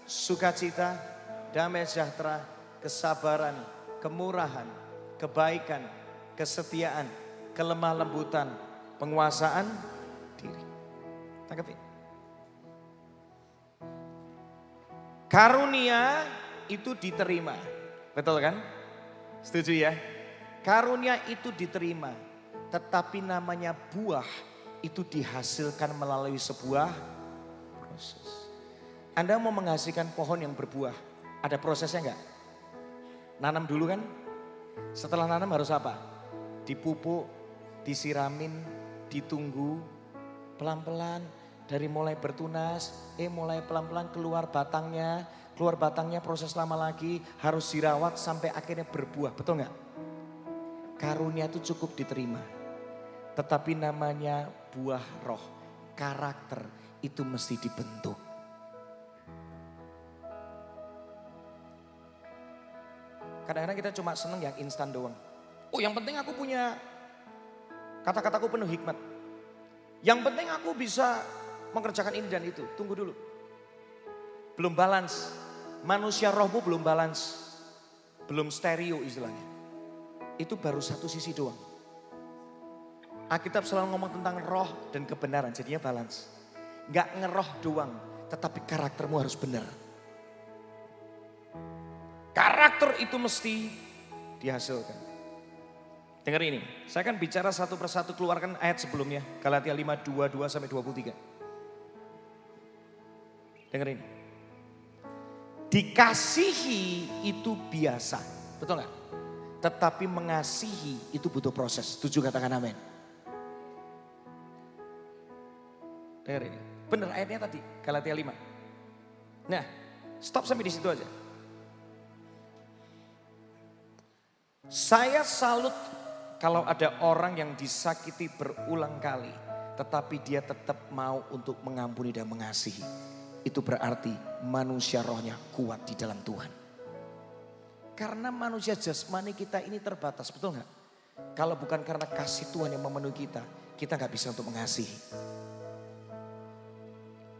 sukacita, damai sejahtera, kesabaran, kemurahan, kebaikan, kesetiaan, kelemah lembutan, penguasaan diri. Tangkapin. Karunia itu diterima. Betul kan? Setuju ya? Karunia itu diterima. Tetapi namanya buah itu dihasilkan melalui sebuah proses. Anda mau menghasilkan pohon yang berbuah, ada prosesnya enggak? Nanam dulu kan? Setelah nanam harus apa? Dipupuk, disiramin, ditunggu, pelan-pelan dari mulai bertunas, mulai pelan-pelan keluar batangnya proses lama lagi, harus dirawat sampai akhirnya berbuah, betul enggak? Karunia itu cukup diterima. Tetapi namanya buah roh, karakter itu mesti dibentuk. Kadang-kadang kita cuma seneng yang instan doang. Oh yang penting aku punya kata-kataku penuh hikmat. Yang penting aku bisa mengerjakan ini dan itu. Tunggu dulu. Belum balance. Manusia rohmu belum balance. Belum stereo istilahnya. Itu baru satu sisi doang. Alkitab selalu ngomong tentang roh dan kebenaran. Jadinya balance. Gak ngeroh doang. Tetapi karaktermu harus benar. Karakter itu mesti dihasilkan. Dengar ini, saya akan bicara satu persatu, keluarkan ayat sebelumnya. Galatia 5, 22 sampai 23. Dengar ini. Dikasihi itu biasa, betul gak? Tetapi mengasihi itu butuh proses. Setuju, katakan amin. Dengar ini, benar ayatnya tadi, Galatia 5. Nah, stop sampai di situ aja. Saya salut kalau ada orang yang disakiti berulang kali, tetapi dia tetap mau untuk mengampuni dan mengasihi. Itu berarti manusia rohnya kuat di dalam Tuhan. Karena manusia jasmani kita ini terbatas, betul gak? Kalau bukan karena kasih Tuhan yang memenuhi kita, kita gak bisa untuk mengasihi.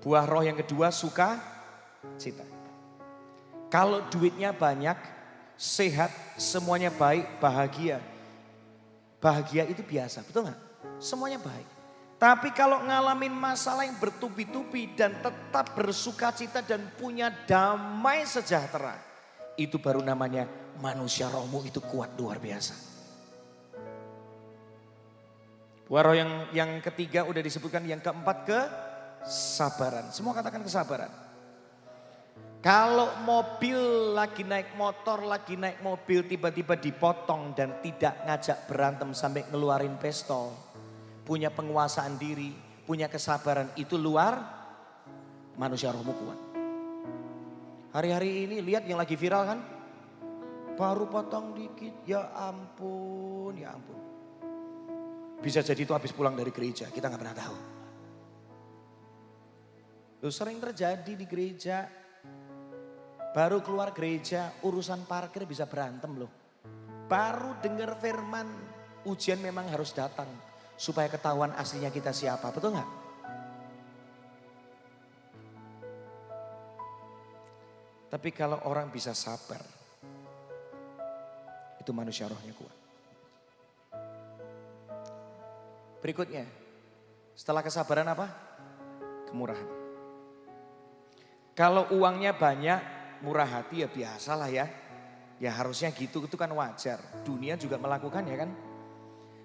Buah roh yang kedua, sukacita. Kalau duitnya banyak, sehat, semuanya baik, bahagia. Bahagia itu biasa, betul gak? Semuanya baik. Tapi kalau ngalamin masalah yang bertubi-tubi dan tetap bersukacita dan punya damai sejahtera, itu baru namanya manusia rohmu itu kuat luar biasa. Buah roh yang ketiga udah disebutkan, yang keempat kesabaran. Semua katakan kesabaran. Kalau mobil lagi naik motor, lagi naik mobil tiba-tiba dipotong dan tidak ngajak berantem sampai ngeluarin pistol. Punya penguasaan diri, punya kesabaran, itu luar manusia rohmu kuat. Hari-hari ini lihat yang lagi viral kan? Baru potong dikit, ya ampun, ya ampun. Bisa jadi itu habis pulang dari gereja, kita gak pernah tahu. Loh, sering terjadi di gereja. Baru keluar gereja, urusan parkir bisa berantem loh. Baru dengar firman, ujian memang harus datang. Supaya ketahuan aslinya kita siapa, betul gak? Tapi kalau orang bisa sabar, itu manusia rohnya kuat. Berikutnya, setelah kesabaran apa? Kemurahan. Kalau uangnya banyak, murah hati ya biasalah ya. Ya harusnya gitu, itu kan wajar. Dunia juga melakukan ya kan.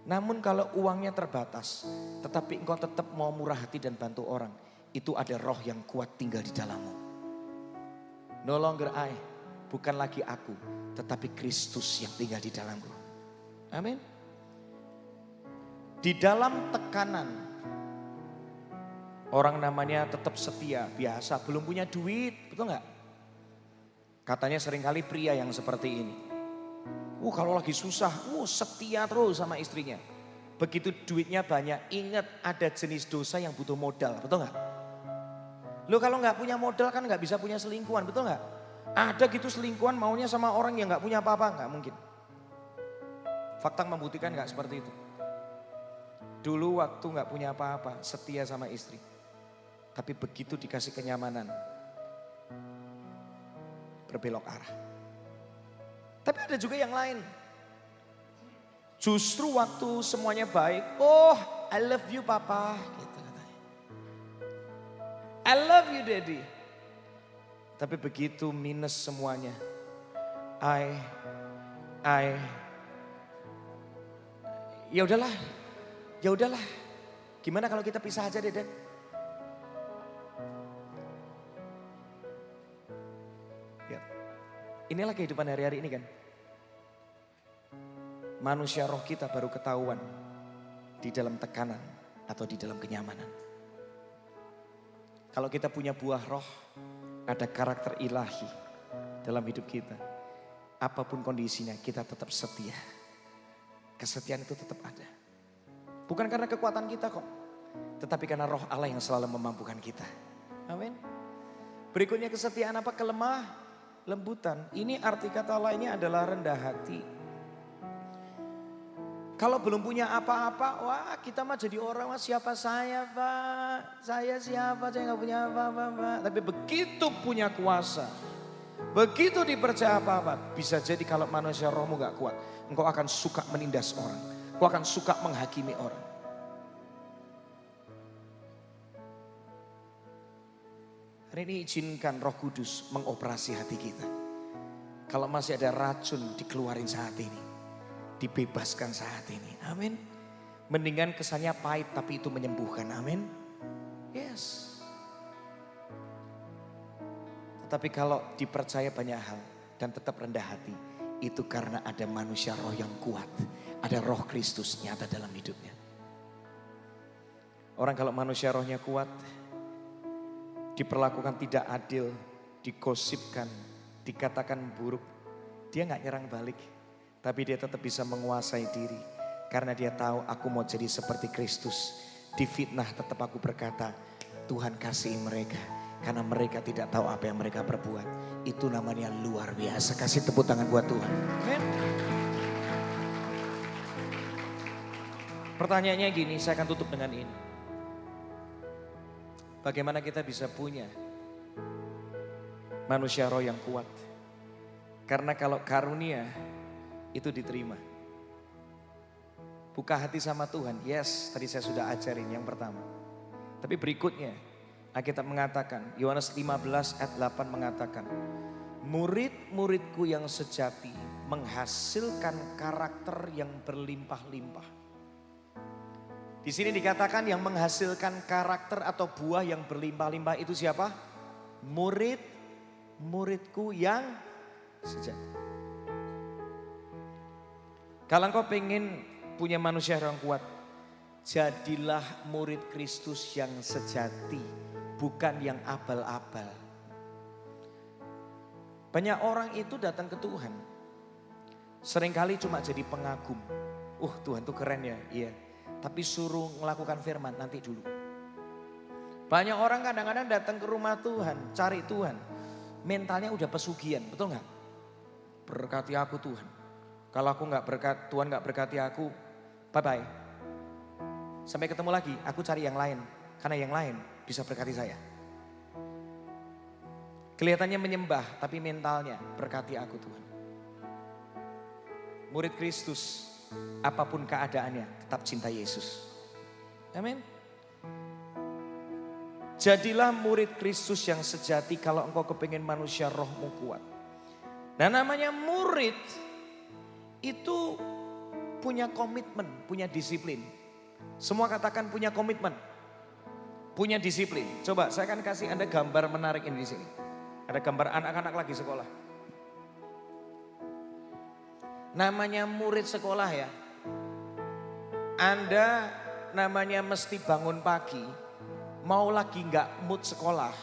Namun kalau uangnya terbatas, tetapi engkau tetap mau murah hati dan bantu orang, itu ada roh yang kuat tinggal di dalammu. No longer I, bukan lagi aku, tetapi Kristus yang tinggal di dalamku. Amin. Di dalam tekanan, orang namanya tetap setia, biasa, belum punya duit, betul gak? Katanya seringkali pria yang seperti ini. Kalau lagi susah, setia terus sama istrinya. Begitu duitnya banyak, ingat ada jenis dosa yang butuh modal, betul gak? Lo kalau nggak punya modal kan nggak bisa punya selingkuhan, betul nggak? Ada gitu selingkuhan maunya sama orang yang nggak punya apa-apa, nggak mungkin. Fakta membuktikan nggak seperti itu. Dulu waktu nggak punya apa-apa, setia sama istri. Tapi begitu dikasih kenyamanan, berbelok arah. Tapi ada juga yang lain. Justru waktu semuanya baik, oh I love you papa, gitu katanya. I love you daddy. Tapi begitu minus semuanya, ya udahlah. Gimana kalau kita pisah aja deh, Dad? Ya. Inilah kehidupan hari-hari ini kan. Manusia roh kita baru ketahuan di dalam tekanan atau di dalam kenyamanan. Kalau kita punya buah roh, ada karakter ilahi dalam hidup kita. Apapun kondisinya kita tetap setia. Kesetiaan itu tetap ada. Bukan karena kekuatan kita kok. Tetapi karena roh Allah yang selalu memampukan kita. Amin. Berikutnya kesetiaan apa? Kelemah lembutan. Ini arti kata lainnya adalah rendah hati. Kalau belum punya apa-apa, wah kita mah jadi orang, wah siapa saya Pak? Saya siapa? Saya gak punya apa-apa Pak. Tapi begitu punya kuasa, begitu dipercaya apa-apa, bisa jadi kalau manusia rohmu gak kuat, engkau akan suka menindas orang, engkau akan suka menghakimi orang. Hari ini izinkan Roh Kudus mengoperasi hati kita. Kalau masih ada racun dikeluarin saat ini. Dibebaskan saat ini. Amin. Mendingan kesannya pahit tapi itu menyembuhkan. Amin. Yes. Tetapi kalau dipercaya banyak hal dan tetap rendah hati. Itu karena ada manusia roh yang kuat. Ada roh Kristus nyata dalam hidupnya. Orang kalau manusia rohnya kuat. Diperlakukan tidak adil. Digosipkan. Dikatakan buruk. Dia gak nyerang balik. Tapi dia tetap bisa menguasai diri. Karena dia tahu aku mau jadi seperti Kristus. Difitnah tetap aku berkata, Tuhan kasihi mereka. Karena mereka tidak tahu apa yang mereka perbuat. Itu namanya luar biasa. Kasih tepuk tangan buat Tuhan. Amen. Pertanyaannya gini, saya akan tutup dengan ini. Bagaimana kita bisa punya manusia roh yang kuat? Karena kalau karunia itu diterima. Buka hati sama Tuhan. Yes, tadi saya sudah ajarin yang pertama. Tapi berikutnya, Alkitab mengatakan, Yohanes 15 ayat 8 mengatakan, murid-muridku yang sejati menghasilkan karakter yang berlimpah-limpah. Di sini dikatakan yang menghasilkan karakter atau buah yang berlimpah-limpah itu siapa? Murid-muridku yang sejati. Kalau engkau pengen punya manusia yang kuat, jadilah murid Kristus yang sejati, bukan yang abal-abal. Banyak orang itu datang ke Tuhan, seringkali cuma jadi pengagum. Tuhan tuh keren ya, iya. Tapi suruh melakukan firman nanti dulu. Banyak orang kadang-kadang datang ke rumah Tuhan, cari Tuhan. Mentalnya udah pesugihan, betul gak? Berkati aku Tuhan. Kalau aku nggak berkat, Tuhan nggak berkati aku, bye bye. Sampai ketemu lagi, aku cari yang lain, karena yang lain bisa berkati saya. Kelihatannya menyembah, tapi mentalnya berkati aku Tuhan. Murid Kristus, apapun keadaannya, tetap cinta Yesus. Amin. Jadilah murid Kristus yang sejati kalau engkau kepingin manusia rohmu kuat. Dan namanya murid itu punya komitmen, punya disiplin. Semua katakan punya komitmen, punya disiplin. Coba saya akan kasih Anda gambar menarik ini di sini. Ada gambar anak-anak lagi sekolah. Namanya murid sekolah ya. Anda namanya mesti bangun pagi, mau lagi nggak mood sekolah,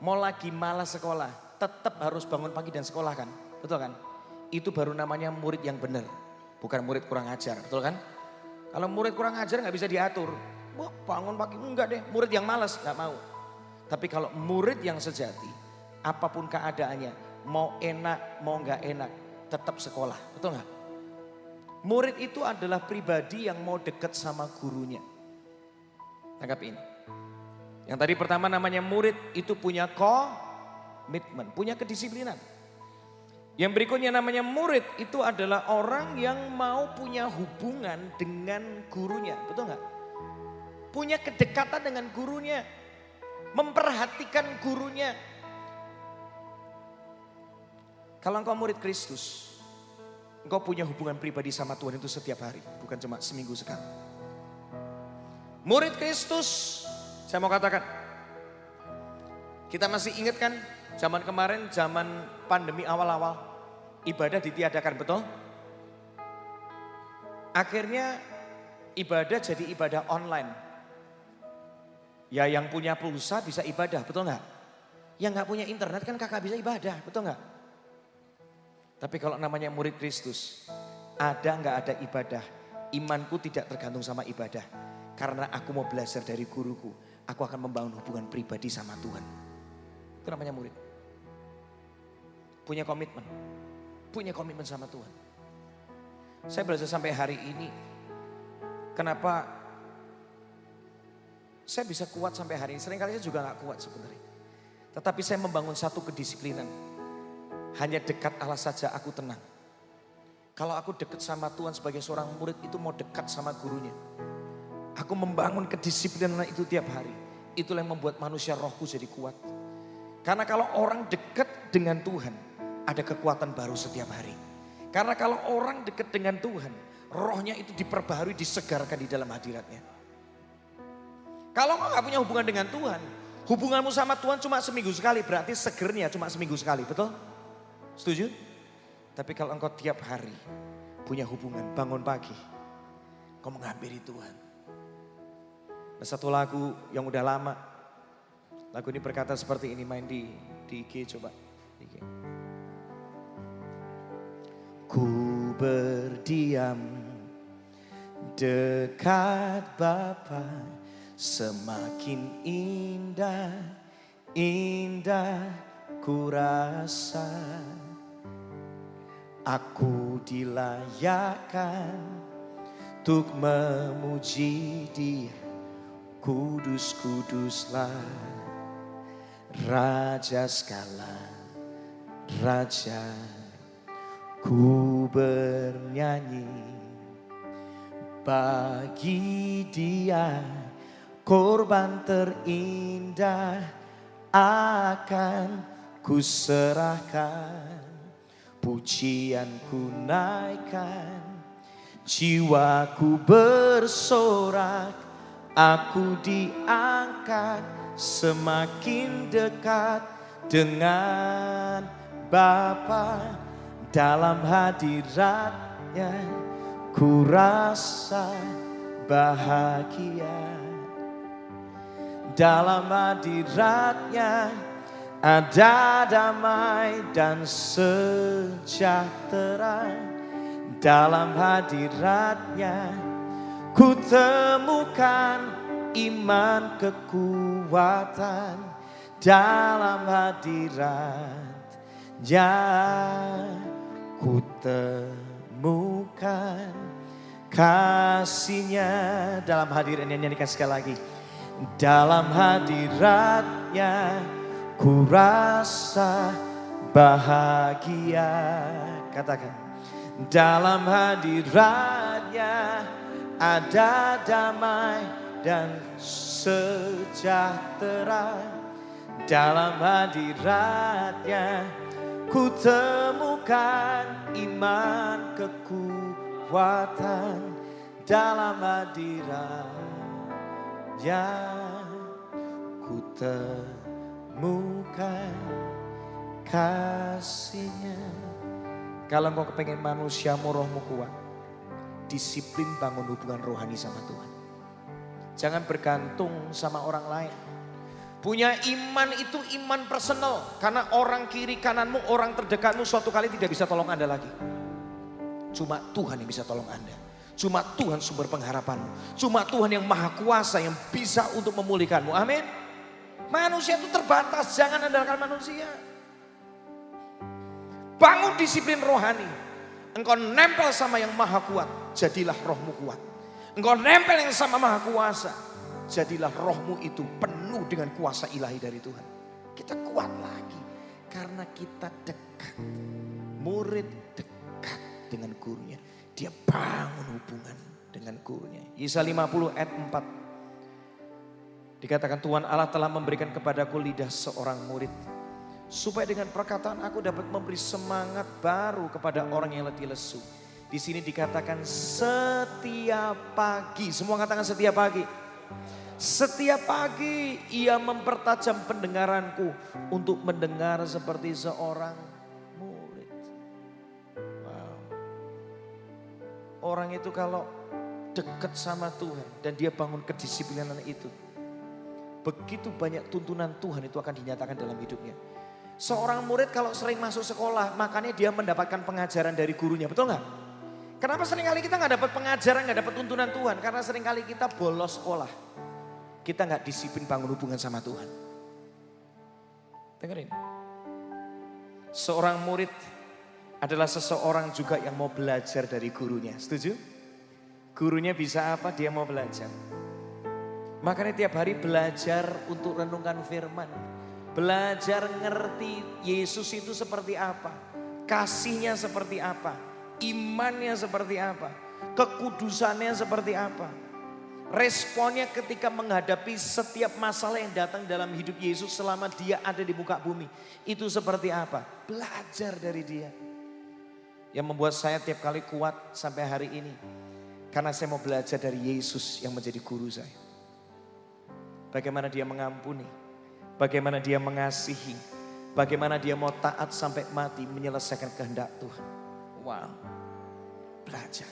mau lagi malas sekolah, tetap harus bangun pagi dan sekolah kan, betul kan? Itu baru namanya murid yang benar. Bukan murid kurang ajar, betul kan? Kalau murid kurang ajar gak bisa diatur. Wah bangun pagi, enggak deh. Murid yang malas gak mau. Tapi kalau murid yang sejati, apapun keadaannya, mau enak, mau nggak enak, tetap sekolah. Betul nggak? Murid itu adalah pribadi yang mau dekat sama gurunya. Tangkap ini. Yang tadi pertama namanya murid itu punya komitmen, punya kedisiplinan. Yang berikutnya namanya murid itu adalah orang yang mau punya hubungan dengan gurunya. Betul nggak? Punya kedekatan dengan gurunya. Memperhatikan gurunya. Kalau engkau murid Kristus, engkau punya hubungan pribadi sama Tuhan itu setiap hari. Bukan cuma seminggu sekali. Murid Kristus, saya mau katakan. Kita masih ingat kan zaman kemarin, zaman pandemi awal-awal. Ibadah ditiadakan, betul? Akhirnya ibadah jadi ibadah online. Ya yang punya pulsa bisa ibadah, betul nggak? Yang nggak punya internet kan kakak bisa ibadah, betul nggak? Tapi kalau namanya murid Kristus, ada nggak ada ibadah, imanku tidak tergantung sama ibadah. Karena aku mau belajar dari guruku, aku akan membangun hubungan pribadi sama Tuhan. Itu namanya murid. Punya komitmen sama Tuhan. Saya belajar sampai hari ini, kenapa saya bisa kuat sampai hari ini. Seringkali saya juga gak kuat sebenarnya. Tetapi saya membangun satu kedisiplinan. Hanya dekat Allah saja aku tenang. Kalau aku dekat sama Tuhan sebagai seorang murid itu mau dekat sama gurunya. Aku membangun kedisiplinan itu tiap hari. Itulah yang membuat manusia rohku jadi kuat. Karena kalau orang dekat dengan Tuhan, ada kekuatan baru setiap hari. Karena kalau orang dekat dengan Tuhan, rohnya itu diperbaharui, disegarkan di dalam hadiratnya. Kalau kau gak punya hubungan dengan Tuhan, hubunganmu sama Tuhan cuma seminggu sekali, berarti segernya cuma seminggu sekali, betul? Setuju? Tapi kalau engkau tiap hari punya hubungan, bangun pagi, kau menghampiri Tuhan. Ada satu lagu yang udah lama, lagu ini berkata seperti ini, main di IG coba. IG. Ku berdiam dekat Bapa. Semakin indah, indah ku rasa. Aku dilayakkan untuk memuji Dia. Kudus, kuduslah Raja segala Raja. Ku bernyanyi bagi Dia. Korban terindah akan ku serahkan, pujianku naikkan, jiwaku bersorak, aku diangkat semakin dekat dengan Bapa. Dalam hadiratnya ku rasa bahagia. Dalam hadiratnya ada damai dan sejahtera. Dalam hadiratnya ku temukan iman kekuatan. Dalam hadiratnya ku temukan kasih-Nya. Dalam hadiratnya, nyanyikan sekali lagi. Dalam hadiratnya ku rasa bahagia. Katakan. Dalam hadiratnya ada damai dan sejahtera. Dalam hadiratnya ku temukan iman kekuatan. Dalam hadirat yang ku temukan kasih-Nya. Kalau engkau kepengen manusiamu rohmu kuat, disiplin bangun hubungan rohani sama Tuhan. Jangan bergantung sama orang lain. Punya iman itu iman personal. Karena orang kiri kananmu, orang terdekatmu suatu kali tidak bisa tolong Anda lagi. Cuma Tuhan yang bisa tolong Anda. Cuma Tuhan sumber pengharapanmu. Cuma Tuhan yang maha kuasa yang bisa untuk memulihkanmu. Amin. Manusia itu terbatas, jangan andalkan manusia. Bangun disiplin rohani. Engkau nempel sama yang maha kuat, jadilah rohmu kuat. Engkau nempel yang sama maha kuasa, jadilah rohmu itu penuh dengan kuasa ilahi dari Tuhan. Kita kuat lagi karena kita dekat. Murid dekat dengan gurunya. Dia bangun hubungan dengan gurunya. Yesaya 50 ayat 4. Dikatakan Tuhan Allah telah memberikan kepadaku lidah seorang murid, supaya dengan perkataan aku dapat memberi semangat baru kepada orang yang letih lesu. Di sini dikatakan setiap pagi. Semua katakan setiap pagi. Setiap pagi ia mempertajam pendengaranku untuk mendengar seperti seorang murid. Wow. Orang itu kalau dekat sama Tuhan dan dia bangun kedisiplinan itu, begitu banyak tuntunan Tuhan itu akan dinyatakan dalam hidupnya. Seorang murid kalau sering masuk sekolah, makanya dia mendapatkan pengajaran dari gurunya, betul nggak? Kenapa seringkali kita nggak dapat pengajaran, nggak dapat tuntunan Tuhan? Karena seringkali kita bolos sekolah. Kita nggak disiplin bangun hubungan sama Tuhan. Dengerin. Seorang murid adalah seseorang juga yang mau belajar dari gurunya. Setuju? Gurunya bisa apa? Dia mau belajar. Makanya tiap hari belajar untuk renungkan firman. Belajar ngerti Yesus itu seperti apa. Kasihnya seperti apa. Imannya seperti apa. Kekudusannya seperti apa. Responnya ketika menghadapi setiap masalah yang datang dalam hidup Yesus selama dia ada di muka bumi. Itu seperti apa? Belajar dari dia. Yang membuat saya tiap kali kuat sampai hari ini. Karena saya mau belajar dari Yesus yang menjadi guru saya. Bagaimana dia mengampuni. Bagaimana dia mengasihi. Bagaimana dia mau taat sampai mati menyelesaikan kehendak Tuhan. Wow. Belajar.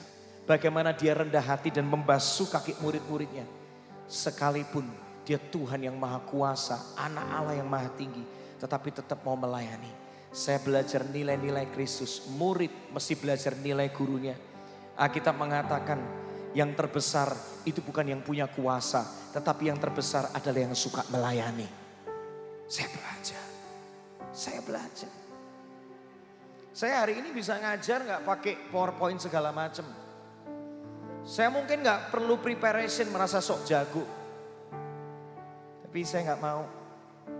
Bagaimana dia rendah hati dan membasuh kaki murid-muridnya. Sekalipun dia Tuhan yang maha kuasa, anak Allah yang maha tinggi. Tetapi tetap mau melayani. Saya belajar nilai-nilai Kristus. Murid mesti belajar nilai gurunya. Alkitab mengatakan yang terbesar itu bukan yang punya kuasa. Tetapi yang terbesar adalah yang suka melayani. Saya belajar. Saya belajar. Saya hari ini bisa ngajar gak pakai PowerPoint segala macam. Saya mungkin gak perlu preparation merasa sok jago. Tapi saya gak mau.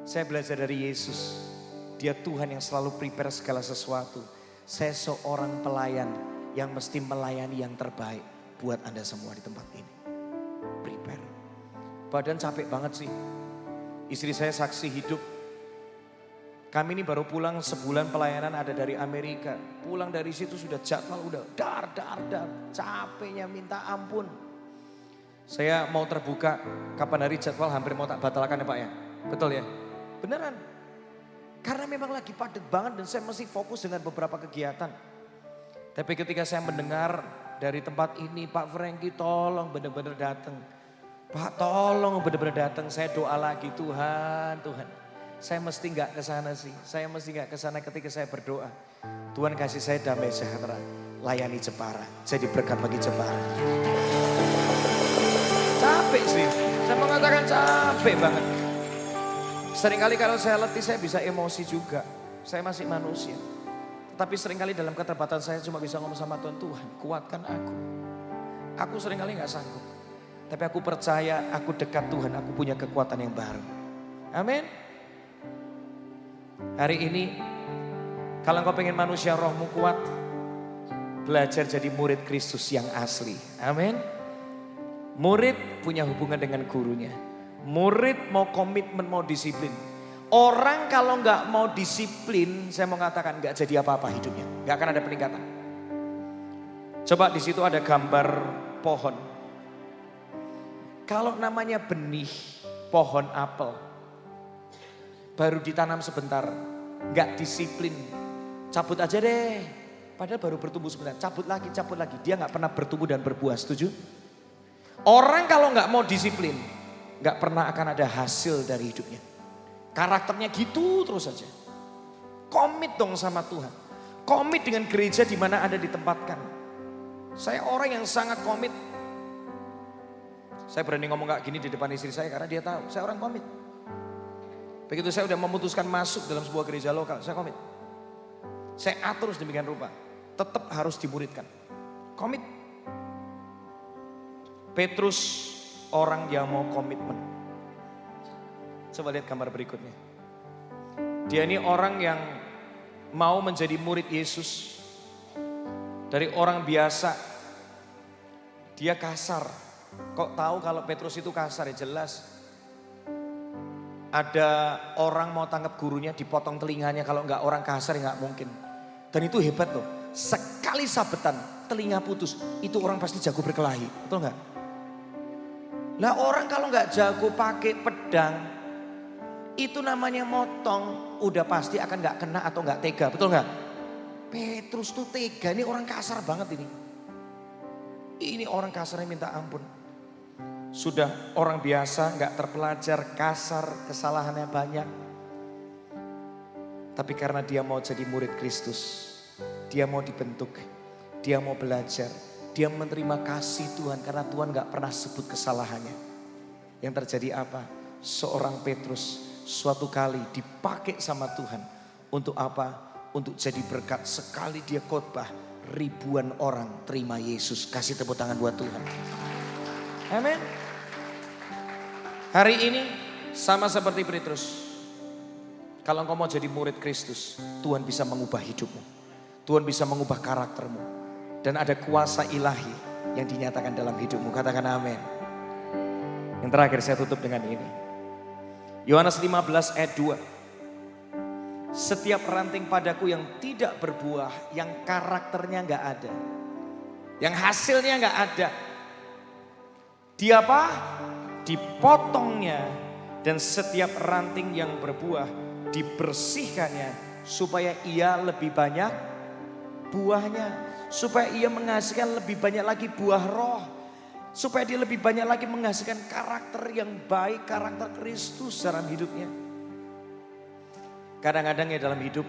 Saya belajar dari Yesus. Dia Tuhan yang selalu prepare segala sesuatu. Saya seorang pelayan yang mesti melayani yang terbaik buat Anda semua di tempat ini. Prepare. Badan capek banget sih. Istri saya saksi hidup. Kami ini baru pulang sebulan pelayanan ada dari Amerika. Pulang dari situ sudah jadwal udah dar. Capeknya minta ampun. Saya mau terbuka kapan hari jadwal hampir mau tak batalkan ya Pak ya. Betul ya? Beneran. Karena memang lagi padat banget dan saya mesti fokus dengan beberapa kegiatan. Tapi ketika saya mendengar dari tempat ini Pak Franky tolong benar-benar datang. Pak tolong benar-benar datang. Saya doa lagi Tuhan. Saya mesti nggak ke sana sih. Saya mesti nggak ke sana ketika saya berdoa. Tuhan kasih saya damai sejahtera. Layani Jepara. Jadi berkat bagi Jepara. Capek sih. Saya mengatakan capek banget. Seringkali kalau saya letih saya bisa emosi juga. Saya masih manusia. Tetapi seringkali dalam keterbatasan saya cuma bisa ngomong sama Tuhan. Tuhan kuatkan aku. Aku seringkali nggak sanggup. Tapi aku percaya aku dekat Tuhan. Aku punya kekuatan yang baru. Amin. Hari ini kalau engkau pengen manusia rohmu kuat, belajar jadi murid Kristus yang asli. Amin. Murid punya hubungan dengan gurunya. Murid mau komitmen, mau disiplin. Orang kalau nggak mau disiplin, saya mau katakan nggak jadi apa-apa hidupnya. Nggak akan ada peningkatan. Coba di situ ada gambar pohon. Kalau namanya benih pohon apel. Baru ditanam sebentar, nggak disiplin, cabut aja deh. Padahal baru bertumbuh sebentar, cabut lagi. Dia nggak pernah bertumbuh dan berbuah, setuju? Orang kalau nggak mau disiplin, nggak pernah akan ada hasil dari hidupnya. Karakternya gitu terus saja. Komit dong sama Tuhan. Komit dengan gereja di mana Anda ditempatkan. Saya orang yang sangat komit. Saya berani ngomong kayak gini di depan istri saya karena dia tahu saya orang komit. Begitu saya udah memutuskan masuk dalam sebuah gereja lokal, saya komit. Saya atur sedemikian rupa, tetap harus dimuridkan. Komit. Petrus orang yang mau komitmen. Coba lihat gambar berikutnya. Dia ini orang yang mau menjadi murid Yesus. Dari orang biasa, dia kasar. Kok tahu kalau Petrus itu kasar? Ya jelas. Ada orang mau tangkap gurunya, dipotong telinganya. Kalau enggak orang kasar enggak mungkin. Dan itu hebat loh. Sekali sabetan, telinga putus. Itu orang pasti jago berkelahi. Betul enggak? Lah orang kalau enggak jago pakai pedang, itu namanya motong. Udah pasti akan enggak kena atau enggak tega. Betul enggak? Petrus tuh tega. Ini orang kasar banget ini. Ini orang kasarnya minta ampun. Sudah orang biasa, nggak terpelajar, kasar, kesalahannya banyak. Tapi karena dia mau jadi murid Kristus, dia mau dibentuk, dia mau belajar, dia menerima kasih Tuhan karena Tuhan nggak pernah sebut kesalahannya. Yang terjadi apa? Seorang Petrus suatu kali dipakai sama Tuhan untuk apa? Untuk jadi berkat. Sekali dia khotbah, ribuan orang terima Yesus. Kasih tepuk tangan buat Tuhan. Amin. Hari ini sama seperti Petrus. Kalau engkau mau jadi murid Kristus, Tuhan bisa mengubah hidupmu. Tuhan bisa mengubah karaktermu. Dan ada kuasa ilahi yang dinyatakan dalam hidupmu. Katakan amin. Yang terakhir saya tutup dengan ini. Yohanes 15 ayat 2. Setiap ranting padaku yang tidak berbuah, yang karakternya gak ada, yang hasilnya gak ada, dia apa? Dipotongnya, dan setiap ranting yang berbuah dibersihkannya supaya ia lebih banyak buahnya, supaya ia menghasilkan lebih banyak lagi buah roh, supaya dia lebih banyak lagi menghasilkan karakter yang baik, karakter Kristus dalam hidupnya. Kadang-kadang ya dalam hidup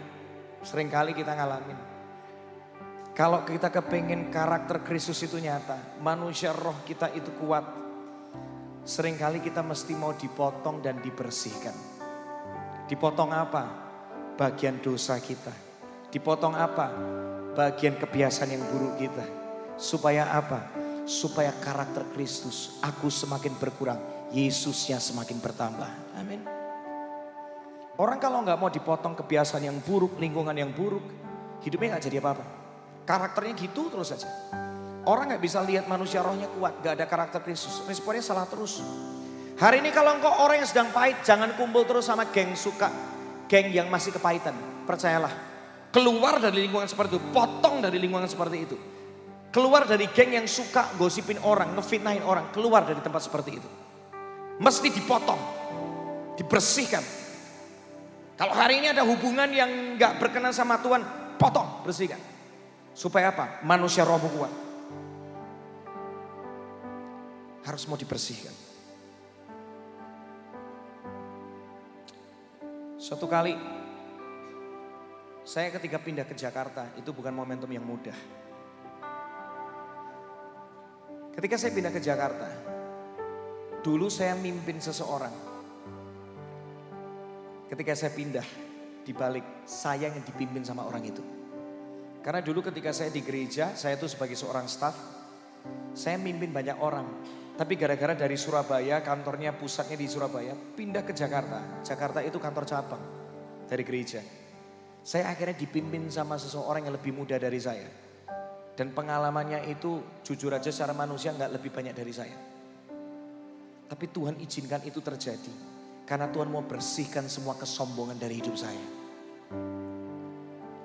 seringkali kita ngalamin, kalau kita kepengen karakter Kristus itu nyata, manusia roh kita itu kuat, seringkali kita mesti mau dipotong dan dibersihkan. Dipotong apa? Bagian dosa kita. Dipotong apa? Bagian kebiasaan yang buruk kita. Supaya apa? Supaya karakter Kristus, aku semakin berkurang, Yesusnya semakin bertambah. Amin. Orang kalau nggak mau dipotong kebiasaan yang buruk, lingkungan yang buruk, hidupnya nggak jadi apa-apa. Karakternya gitu terus saja. Orang nggak bisa lihat manusia rohnya kuat, nggak ada karakter Kristus. Responnya salah terus. Hari ini kalau engkau orang yang sedang pahit, jangan kumpul terus sama geng suka, geng yang masih kepahitan. Percayalah, keluar dari lingkungan seperti itu, potong dari lingkungan seperti itu. Keluar dari geng yang suka gosipin orang, ngefitnahin orang, keluar dari tempat seperti itu. Mesti dipotong, dibersihkan. Kalau hari ini ada hubungan yang gak berkenan sama Tuhan, potong, bersihkan. Supaya apa? Manusia rohmu kuat. Harus mau dibersihkan. Suatu kali, saya ketika pindah ke Jakarta, itu bukan momentum yang mudah. Ketika saya pindah ke Jakarta, dulu saya mimpin seseorang. Ketika saya pindah, dibalik saya yang dipimpin sama orang itu. Karena dulu ketika saya di gereja, saya itu sebagai seorang staf, saya mimpin banyak orang. Tapi gara-gara dari Surabaya, kantornya pusatnya di Surabaya, pindah ke Jakarta. Jakarta itu kantor cabang dari gereja. Saya akhirnya dipimpin sama seseorang yang lebih muda dari saya. Dan pengalamannya itu jujur aja secara manusia gak lebih banyak dari saya. Tapi Tuhan izinkan itu terjadi. Karena Tuhan mau bersihkan semua kesombongan dari hidup saya.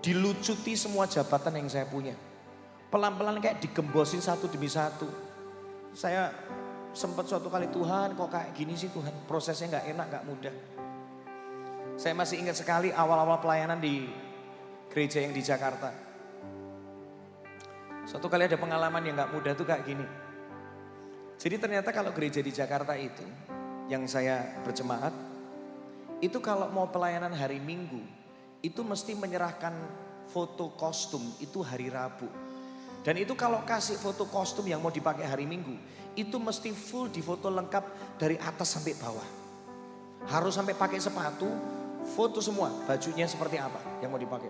Dilucuti semua jabatan yang saya punya. Pelan-pelan kayak digembosin satu demi satu. Saya sempat suatu kali, Tuhan kok kayak gini sih Tuhan. Prosesnya gak enak, gak mudah. Saya masih ingat sekali awal-awal pelayanan di gereja yang di Jakarta. Suatu kali ada pengalaman yang gak mudah tuh kayak gini. Jadi ternyata kalau gereja di Jakarta itu, yang saya berjemaat, itu kalau mau pelayanan hari Minggu, itu mesti menyerahkan foto kostum itu hari Rabu. Dan itu kalau kasih foto kostum yang mau dipakai hari Minggu, itu mesti full difoto lengkap dari atas sampai bawah. Harus sampai pakai sepatu, foto semua bajunya seperti apa yang mau dipakai.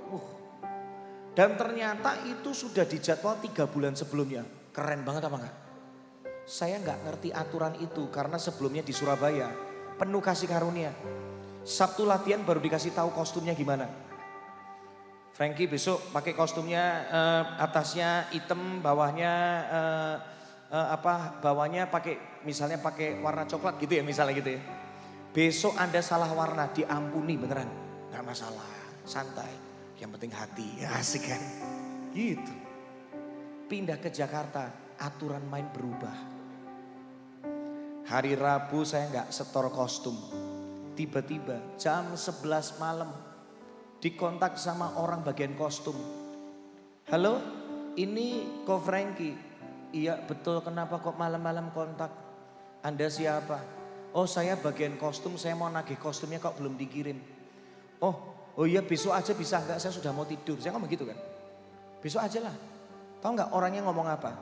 Dan ternyata itu sudah dijadwal 3 bulan sebelumnya. Keren banget apa enggak? Saya nggak ngerti aturan itu karena sebelumnya di Surabaya penuh kasih karunia. Sabtu latihan baru dikasih tahu kostumnya gimana. Frankie besok pakai kostumnya atasnya hitam, bawahnya bawahnya pakai misalnya pakai warna coklat gitu ya misalnya gitu ya. Besok Anda salah warna diampuni beneran, nggak masalah, santai. Yang penting hati, ya asik kan? Gitu. Pindah ke Jakarta, aturan main berubah. Hari Rabu saya nggak setor kostum. Tiba-tiba jam 11 malam dikontak sama orang bagian kostum. Halo, ini Ko Frankie. Iya betul, kenapa kok malam-malam kontak? Anda siapa? Oh saya bagian kostum, saya mau nagih kostumnya kok belum dikirim. Oh iya besok aja bisa enggak, saya sudah mau tidur. Saya ngomong gitu kan. Besok aja lah. Tahu nggak orangnya ngomong apa?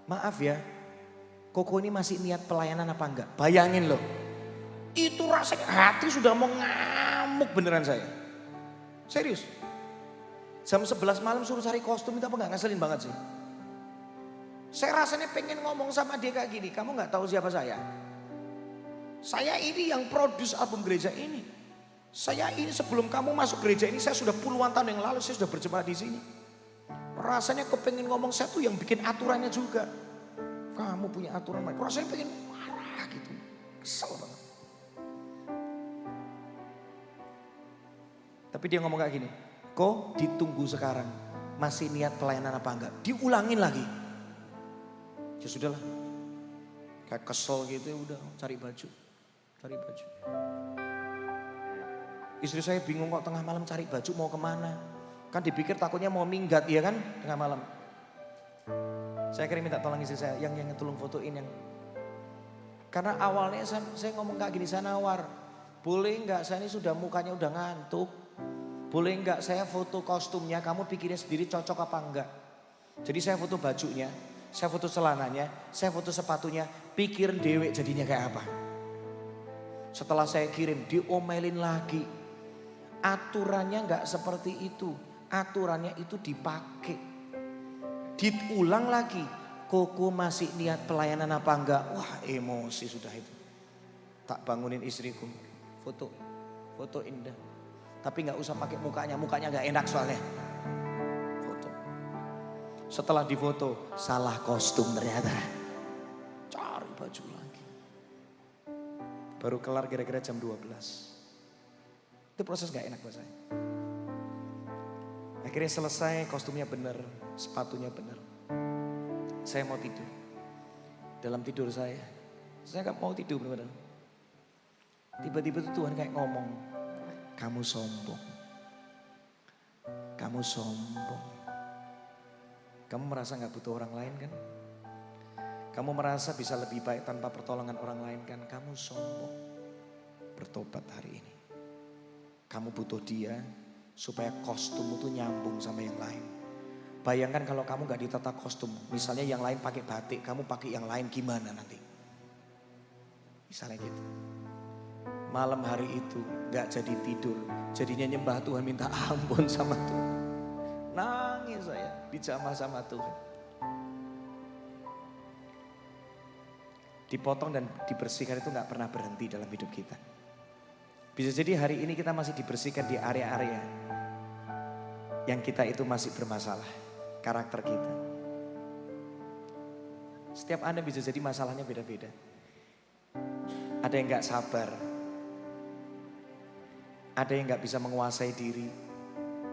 Maaf ya, Koko ini masih niat pelayanan apa enggak? Bayangin loh. Itu rasanya hati sudah mau ngamuk beneran saya. Serius. Jam 11 malam suruh cari kostum itu apa enggak ngeselin banget sih. Saya rasanya pengen ngomong sama dia kayak gini. Kamu nggak tahu siapa saya? Saya ini yang produce album gereja ini. Saya ini sebelum kamu masuk gereja ini saya sudah puluhan tahun yang lalu saya sudah berjemaat di sini. Rasanya kepengen ngomong saya tuh yang bikin aturannya juga. Kamu punya aturan, rasanya pengen marah gitu. Kesel banget. Tapi dia ngomong kayak gini, kok ditunggu sekarang, masih niat pelayanan apa enggak? Diulangin lagi. Ya sudahlah, kayak kesel gitu ya udah cari baju. Istri saya bingung kok tengah malam cari baju mau kemana. Kan dipikir takutnya mau minggat ya kan tengah malam. Saya akhirnya minta tolong istri saya yang tolong fotoin yang. Karena awalnya saya ngomong kayak gini, saya nawar. Boleh enggak saya ini sudah mukanya udah ngantuk. Boleh enggak saya foto kostumnya, kamu pikirnya sendiri cocok apa enggak. Jadi saya foto bajunya, saya foto celananya, saya foto sepatunya. Pikir dewek jadinya kayak apa. Setelah saya kirim diomelin lagi. Aturannya enggak seperti itu. Aturannya itu dipakai. Diulang lagi. Koko masih niat pelayanan apa enggak? Wah emosi sudah itu. Tak bangunin istriku. Foto indah. Tapi enggak usah pakai mukanya enggak enak soalnya. Foto. Setelah difoto, salah kostum ternyata. Cari baju lagi. Baru kelar kira-kira jam 12. Itu proses enggak enak buat saya. Akhirnya selesai, kostumnya benar, sepatunya benar. Saya mau tidur. Dalam tidur saya gak mau tidur benar-benar. Tiba-tiba tuh Tuhan kayak ngomong, kamu sombong. Kamu sombong. Kamu merasa gak butuh orang lain kan? Kamu merasa bisa lebih baik tanpa pertolongan orang lain kan? Kamu sombong. Bertobat hari ini. Kamu butuh dia supaya kostummu tuh nyambung sama yang lain. Bayangkan kalau kamu gak ditata kostum. Misalnya yang lain pakai batik, kamu pakai yang lain gimana nanti? Misalnya gitu. Malam hari itu gak jadi tidur. Jadinya nyembah Tuhan, minta ampun sama Tuhan. Nangis saya dijamah sama Tuhan. Dipotong dan dibersihkan itu gak pernah berhenti dalam hidup kita. Bisa jadi hari ini kita masih dibersihkan di area-area yang kita itu masih bermasalah. Karakter kita. Setiap Anda bisa jadi masalahnya beda-beda. Ada yang gak sabar. Ada yang gak bisa menguasai diri.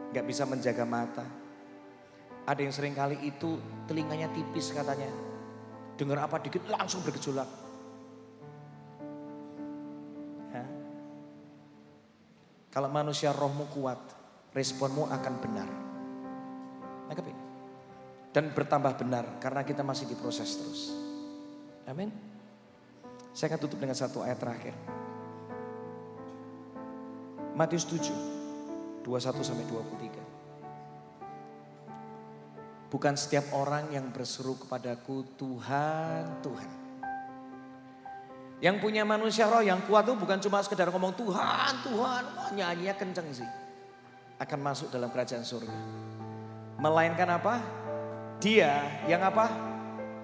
Gak bisa menjaga mata. Ada yang seringkali itu telinganya tipis katanya. Dengar apa dikit langsung bergejolak. Ya. Kalau manusia rohmu kuat, responmu akan benar. Nangkep ini? Dan bertambah benar karena kita masih diproses terus. Amin. Saya akan tutup dengan satu ayat terakhir. Matius 7, 21-23. Bukan setiap orang yang berseru kepadaku Tuhan, Tuhan. Yang punya manusia roh yang kuat itu bukan cuma sekedar ngomong Tuhan, Tuhan. Wah, nyanyinya kenceng sih. Akan masuk dalam kerajaan surga. Melainkan apa? Dia yang apa?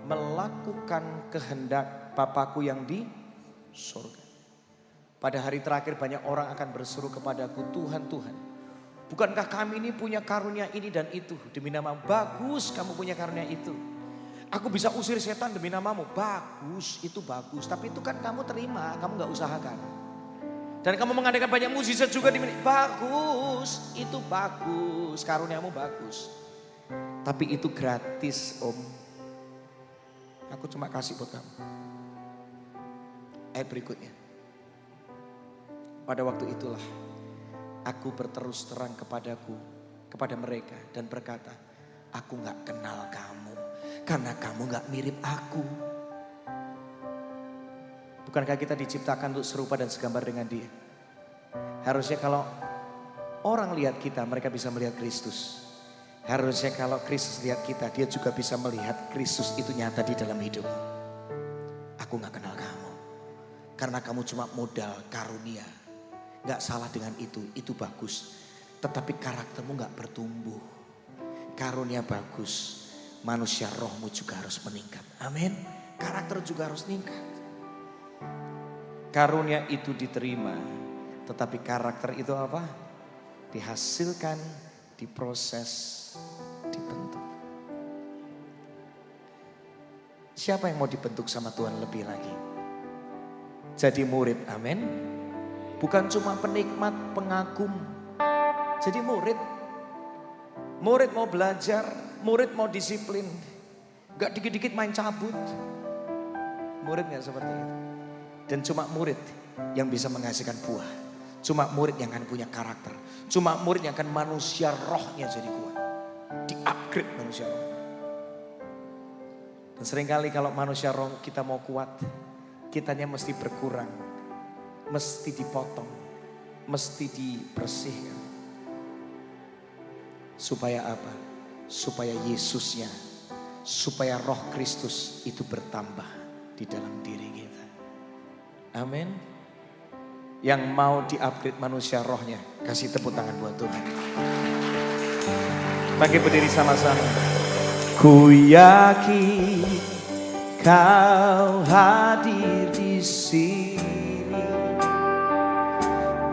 Melakukan kehendak Bapakku yang di surga. Pada hari terakhir banyak orang akan berseru kepadaku, Tuhan, Tuhan. Bukankah kami ini punya karunia ini dan itu demi nama? Bagus kamu punya karunia itu. Aku bisa usir setan demi namamu. Bagus, itu bagus. Tapi itu kan kamu terima, kamu gak usahakan. Dan kamu mengadakan banyak mukjizat juga di bagus, itu bagus. Karuniamu bagus. Tapi itu gratis, Om. Aku cuma kasih buat kamu. Ayat berikutnya. Pada waktu itulah aku berterus terang kepada mereka dan berkata, aku gak kenal kamu. Karena kamu gak mirip aku. Bukankah kita diciptakan untuk serupa dan segambar dengan dia? Harusnya kalau orang lihat kita, mereka bisa melihat Kristus. Harusnya kalau Kristus lihat kita, dia juga bisa melihat Kristus itu nyata di dalam hidup. Aku gak kenal kamu. Karena kamu cuma modal karunia. Gak salah dengan itu bagus. Tetapi karaktermu gak bertumbuh. Karunia bagus. Manusia rohmu juga harus meningkat. Amin. Karakter juga harus meningkat. Karunia itu diterima. Tetapi karakter itu apa? Dihasilkan, diproses, dibentuk. Siapa yang mau dibentuk sama Tuhan lebih lagi? Jadi murid, amin. Bukan cuma penikmat, pengagum. Jadi murid. Murid mau belajar, murid mau disiplin. Gak dikit-dikit main cabut. Murid gak seperti itu. Dan cuma murid yang bisa menghasilkan buah. Cuma murid yang akan punya karakter. Cuma murid yang akan manusia rohnya jadi kuat. Di-upgrade manusia roh. Dan seringkali kalau manusia roh kita mau kuat, kitanya mesti berkurang. Mesti dipotong. Mesti dibersihkan. Supaya apa? Supaya Yesusnya, supaya roh Kristus itu bertambah di dalam diri kita. Amin. Yang mau di-upgrade manusia rohnya, kasih tepuk tangan buat Tuhan. Bangkit berdiri sama-sama. Ku yakin kau hadir di sini.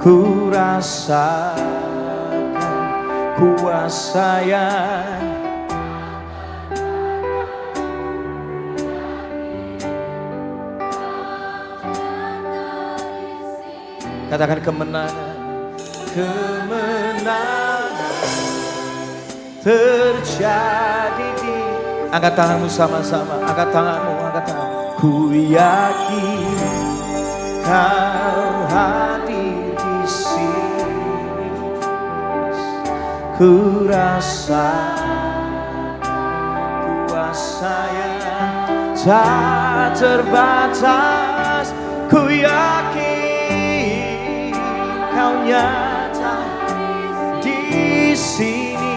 Ku rasakan kuasa yang katakan kemenangan, kemenangan terjadi di. Angkat tanganmu sama-sama, angkat tanganmu, angkat tangan. Ku yakin kau hadir di sini. Ku rasa kuasa yang tak terbatas. Ku yakin kau nyata di sini.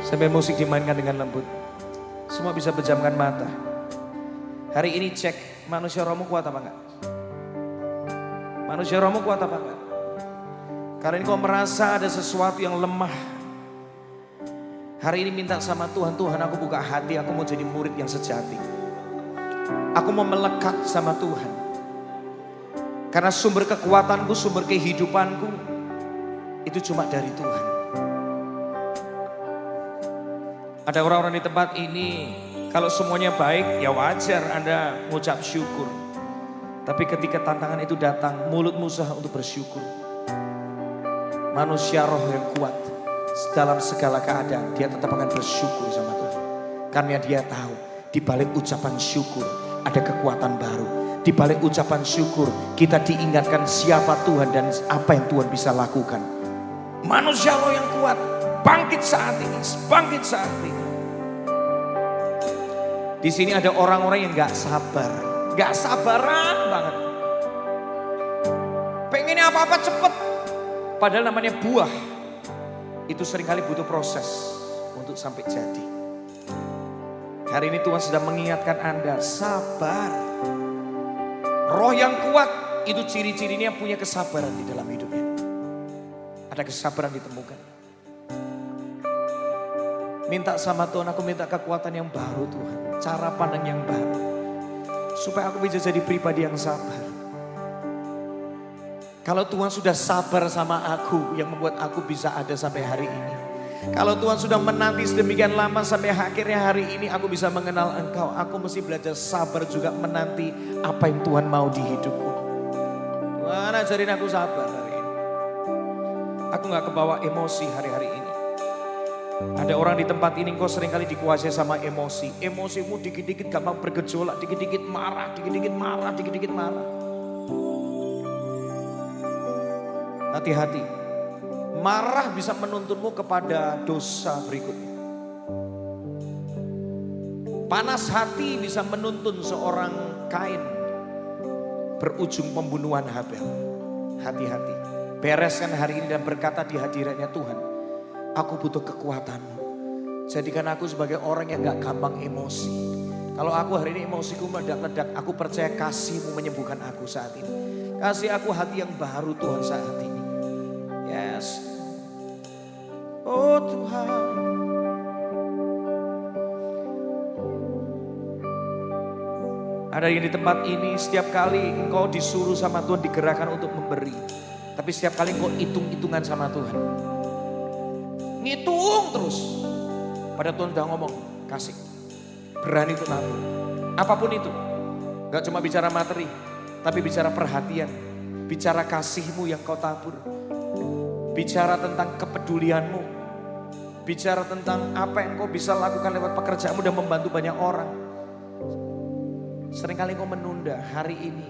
Sampai musik dimainkan dengan lembut. Semua bisa pejamkan mata. Hari ini cek manusia rohmu kuat apa enggak? Manusia rohmu kuat apa enggak? Karena ini kau merasa ada sesuatu yang lemah. Hari ini minta sama Tuhan, Tuhan aku buka hati, aku mau jadi murid yang sejati. Aku mau melekat sama Tuhan. Karena sumber kekuatanku, sumber kehidupanku itu cuma dari Tuhan. Ada orang-orang di tempat ini, kalau semuanya baik ya wajar Anda mengucap syukur. Tapi ketika tantangan itu datang, mulutmu usaha untuk bersyukur. Manusia roh yang kuat dalam segala keadaan, dia tetap akan bersyukur sama Tuhan. Karena dia tahu di balik ucapan syukur ada kekuatan baru. Di balik ucapan syukur kita diingatkan siapa Tuhan dan apa yang Tuhan bisa lakukan. Manusia roh yang kuat bangkit saat ini, bangkit saat ini. Di sini ada orang-orang yang gak sabar, gak sabaran banget. Pengennya apa-apa cepet. Padahal namanya buah, itu seringkali butuh proses. untuk sampai jadi. Hari ini Tuhan sedang mengingatkan Anda, sabar. Roh yang kuat itu ciri-cirinya punya kesabaran di dalam hidupnya. Ada kesabaran ditemukan. Minta sama Tuhan, aku minta kekuatan yang baru Tuhan. Cara pandang yang baru. Supaya aku bisa jadi pribadi yang sabar. Kalau Tuhan sudah sabar sama aku, yang membuat aku bisa ada sampai hari ini. Kalau Tuhan sudah menanti sedemikian lama sampai akhirnya hari ini aku bisa mengenal Engkau. Aku mesti belajar sabar juga menanti apa yang Tuhan mau di hidupku. Tuhan ajarin aku sabar hari ini. Aku gak kebawa emosi hari-hari ini. Ada orang di tempat ini kau seringkali dikuasai sama emosi. Emosimu dikit-dikit gampang bergejolak, dikit-dikit marah, dikit-dikit marah, dikit-dikit marah. Hati-hati. Marah bisa menuntunmu kepada dosa berikutnya. Panas hati bisa menuntun seorang Kain berujung pembunuhan Habel. Hati-hati. Bereskan hari ini dan berkata di hadiratnya, Tuhan, aku butuh kekuatanmu. Jadikan aku sebagai orang yang gak gampang emosi. Kalau aku hari ini emosiku meledak-ledak, aku percaya kasih-Mu menyembuhkan aku saat ini. Kasih aku hati yang baru Tuhan saat ini. Yes. Oh Tuhan. Ada yang di tempat ini setiap kali engkau disuruh sama Tuhan digerakkan untuk memberi. Tapi setiap kali engkau hitung-hitungan sama Tuhan. Ngitung terus. Pada Tuhan udah ngomong, kasih. Berani untuk nabur. Apapun itu. Gak cuma bicara materi. Tapi bicara perhatian. Bicara kasih-Mu yang kau tabur. Bicara tentang kepedulian-Mu. Bicara tentang apa yang kau bisa lakukan lewat pekerjaanmu dan membantu banyak orang. Seringkali kau menunda hari ini.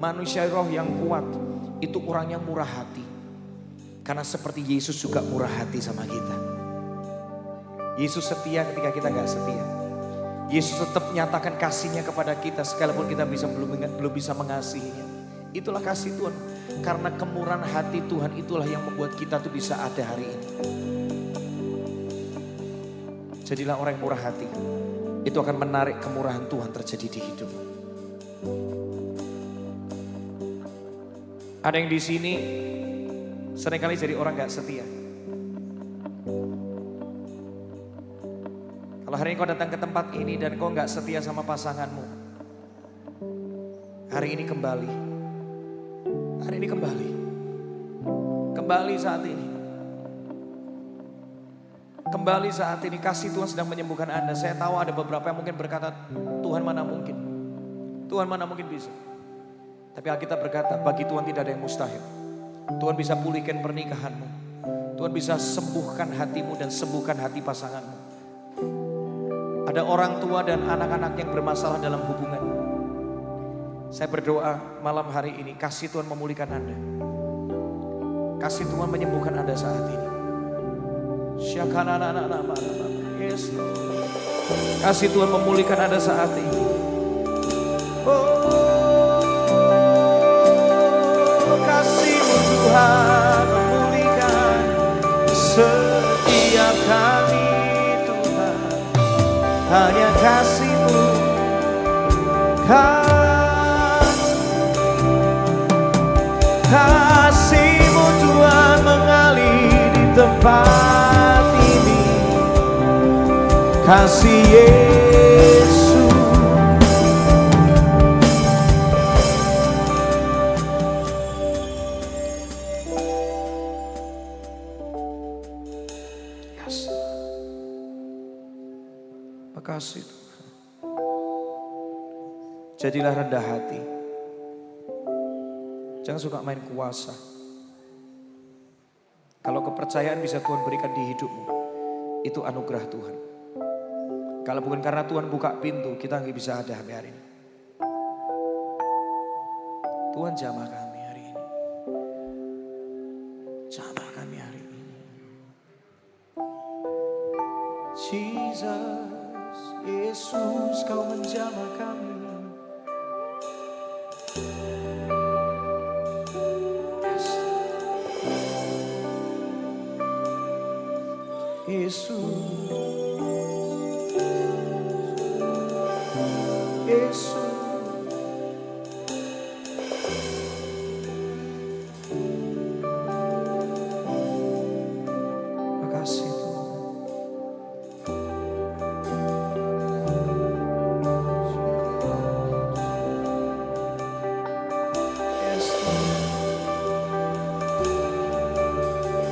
Manusia roh yang kuat itu orangnya murah hati. Karena seperti Yesus juga murah hati sama kita. Yesus setia ketika kita gak setia. Yesus tetap menyatakan kasihnya kepada kita sekalipun kita belum bisa mengasihinya. Itulah kasih Tuhan. Karena kemurahan hati Tuhan itulah yang membuat kita tuh bisa ada hari ini. Jadilah orang yang murah hati. Itu akan menarik kemurahan Tuhan terjadi di hidupmu. Ada yang di sini seringkali jadi orang gak setia. Kalau hari ini kau datang ke tempat ini dan kau gak setia sama pasanganmu. Hari ini kembali. Hari ini kembali. Kembali saat ini. Kembali saat ini, kasih Tuhan sedang menyembuhkan Anda. Saya tahu ada beberapa yang mungkin berkata, Tuhan mana mungkin. Tuhan mana mungkin bisa. Tapi Alkitab berkata, bagi Tuhan tidak ada yang mustahil. Tuhan bisa pulihkan pernikahanmu. Tuhan bisa sembuhkan hatimu dan sembuhkan hati pasanganmu. Ada orang tua dan anak-anak yang bermasalah dalam hubungan. Saya berdoa malam hari ini, kasih Tuhan memulihkan Anda. Kasih Tuhan menyembuhkan Anda saat ini. Yes, Lord. Kasih Tuhan memulihkan Anda saat ini. Kasih-Mu Tuhan memulihkan setiap kami Tuhan. Hanya kasih-Mu, kasih-Mu Tuhan mengalir di tempat ini. Kasih Yesus. Yes. Makasih Tuhan. Jadilah rendah hati. Jangan suka main kuasa. Kalau kepercayaan bisa Tuhan berikan di hidupmu, itu anugerah Tuhan. Kalau bukan karena Tuhan buka pintu, kita nggak bisa ada hari ini. Tuhan jamah kami hari ini. Jamah kami hari ini. Jesus, Yesus, Kau menjamah kami. Yesus.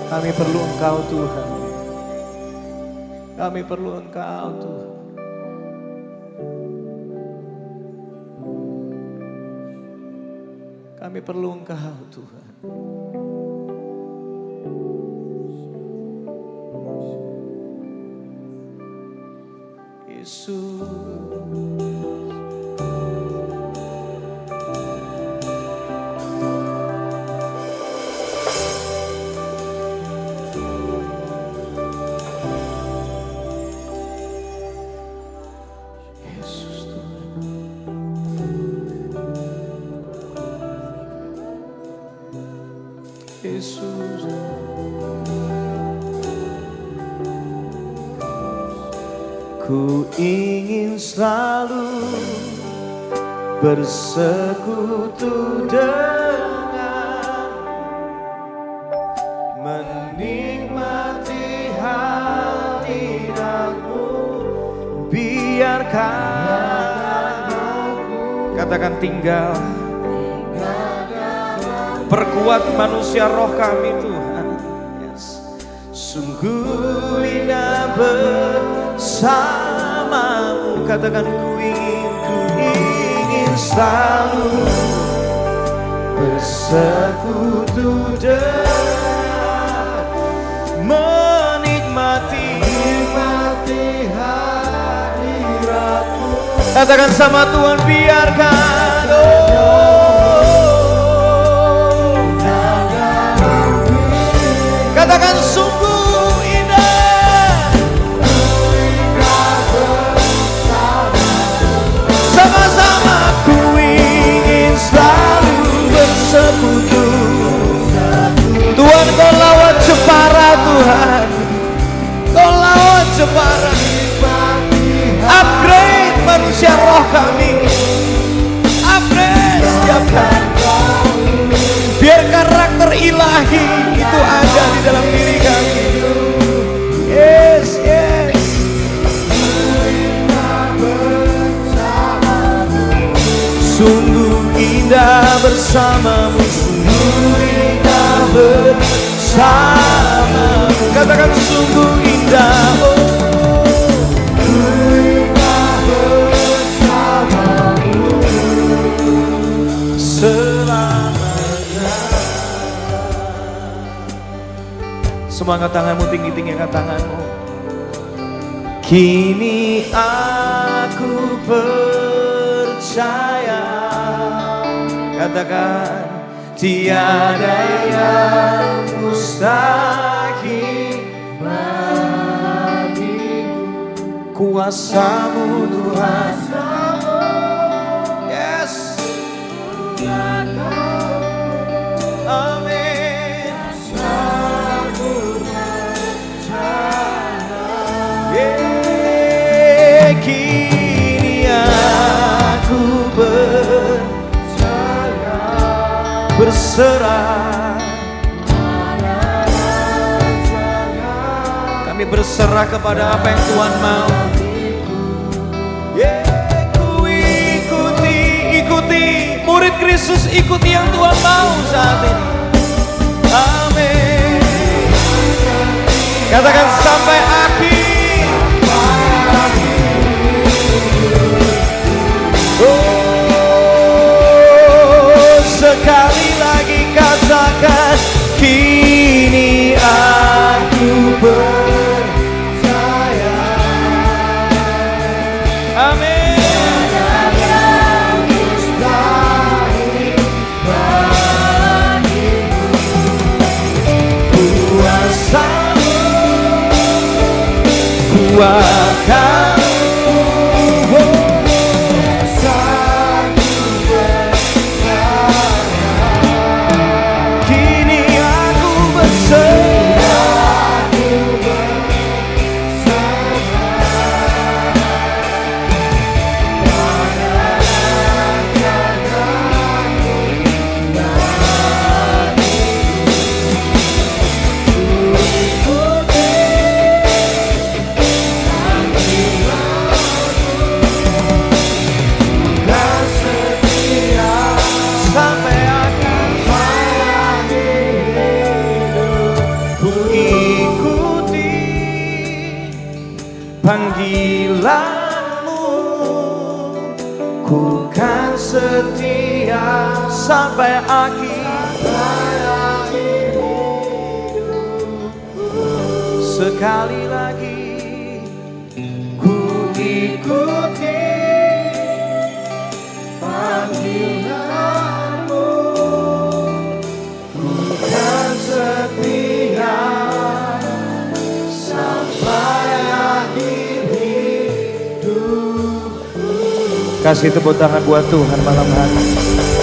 Kami perlu Engkau Tuhan. Kami perlu Engkau Tuhan. Kami perlu Engkau Tuhan. Yesus. Yesus, ku ingin selalu bersekutu dengan, menikmati hadirat-Mu, biarkan aku, katakan tinggal. Perkuat manusia roh kami Tuhan. Yes. Sungguh indah bersamamu. Katakan ku ingin selalu bersekutu dengan, menikmati hadirat-Mu. Katakan sama Tuhan, biarkan katakan sungguh indah, sama-sama ku ingin selalu bersekutu. Tuhan, Kau lawan Jepara Tuhan, Kau lawan Jepara. Upgrade manusia roh kami, upgrade setiap hari. Biar karakter ilahi itu ada di dalam diri kami. Yes, yes. Sungguh indah bersamamu, sungguh indah bersamamu. Katakan sungguh indah, oh. Indah bersamamu selamanya. Semua angkat tanganmu, tinggi-tinggi angkat tanganmu. Kini aku percaya, katakan tiada yang mustahil bagimu. Kuasa-Mu Tuhan, yes. Amin. Kini aku percaya, berserah. Kami berserah kepada apa yang Tuhan mau. Ku ikuti murid Kristus, ikuti yang Tuhan mau saat ini. Amin. Katakan sampai akhir. Oh, sekali lagi katakan, kini aku percaya. Amin. Kuasa-Mu, kuatkan. panggilanmu, ku kan setia sampai akhir hidup. Sekali lagi ku ikuti panggilanmu, ku kan setia sampai akhir hidup. Kasih tepuk tangan buat Tuhan malam hari.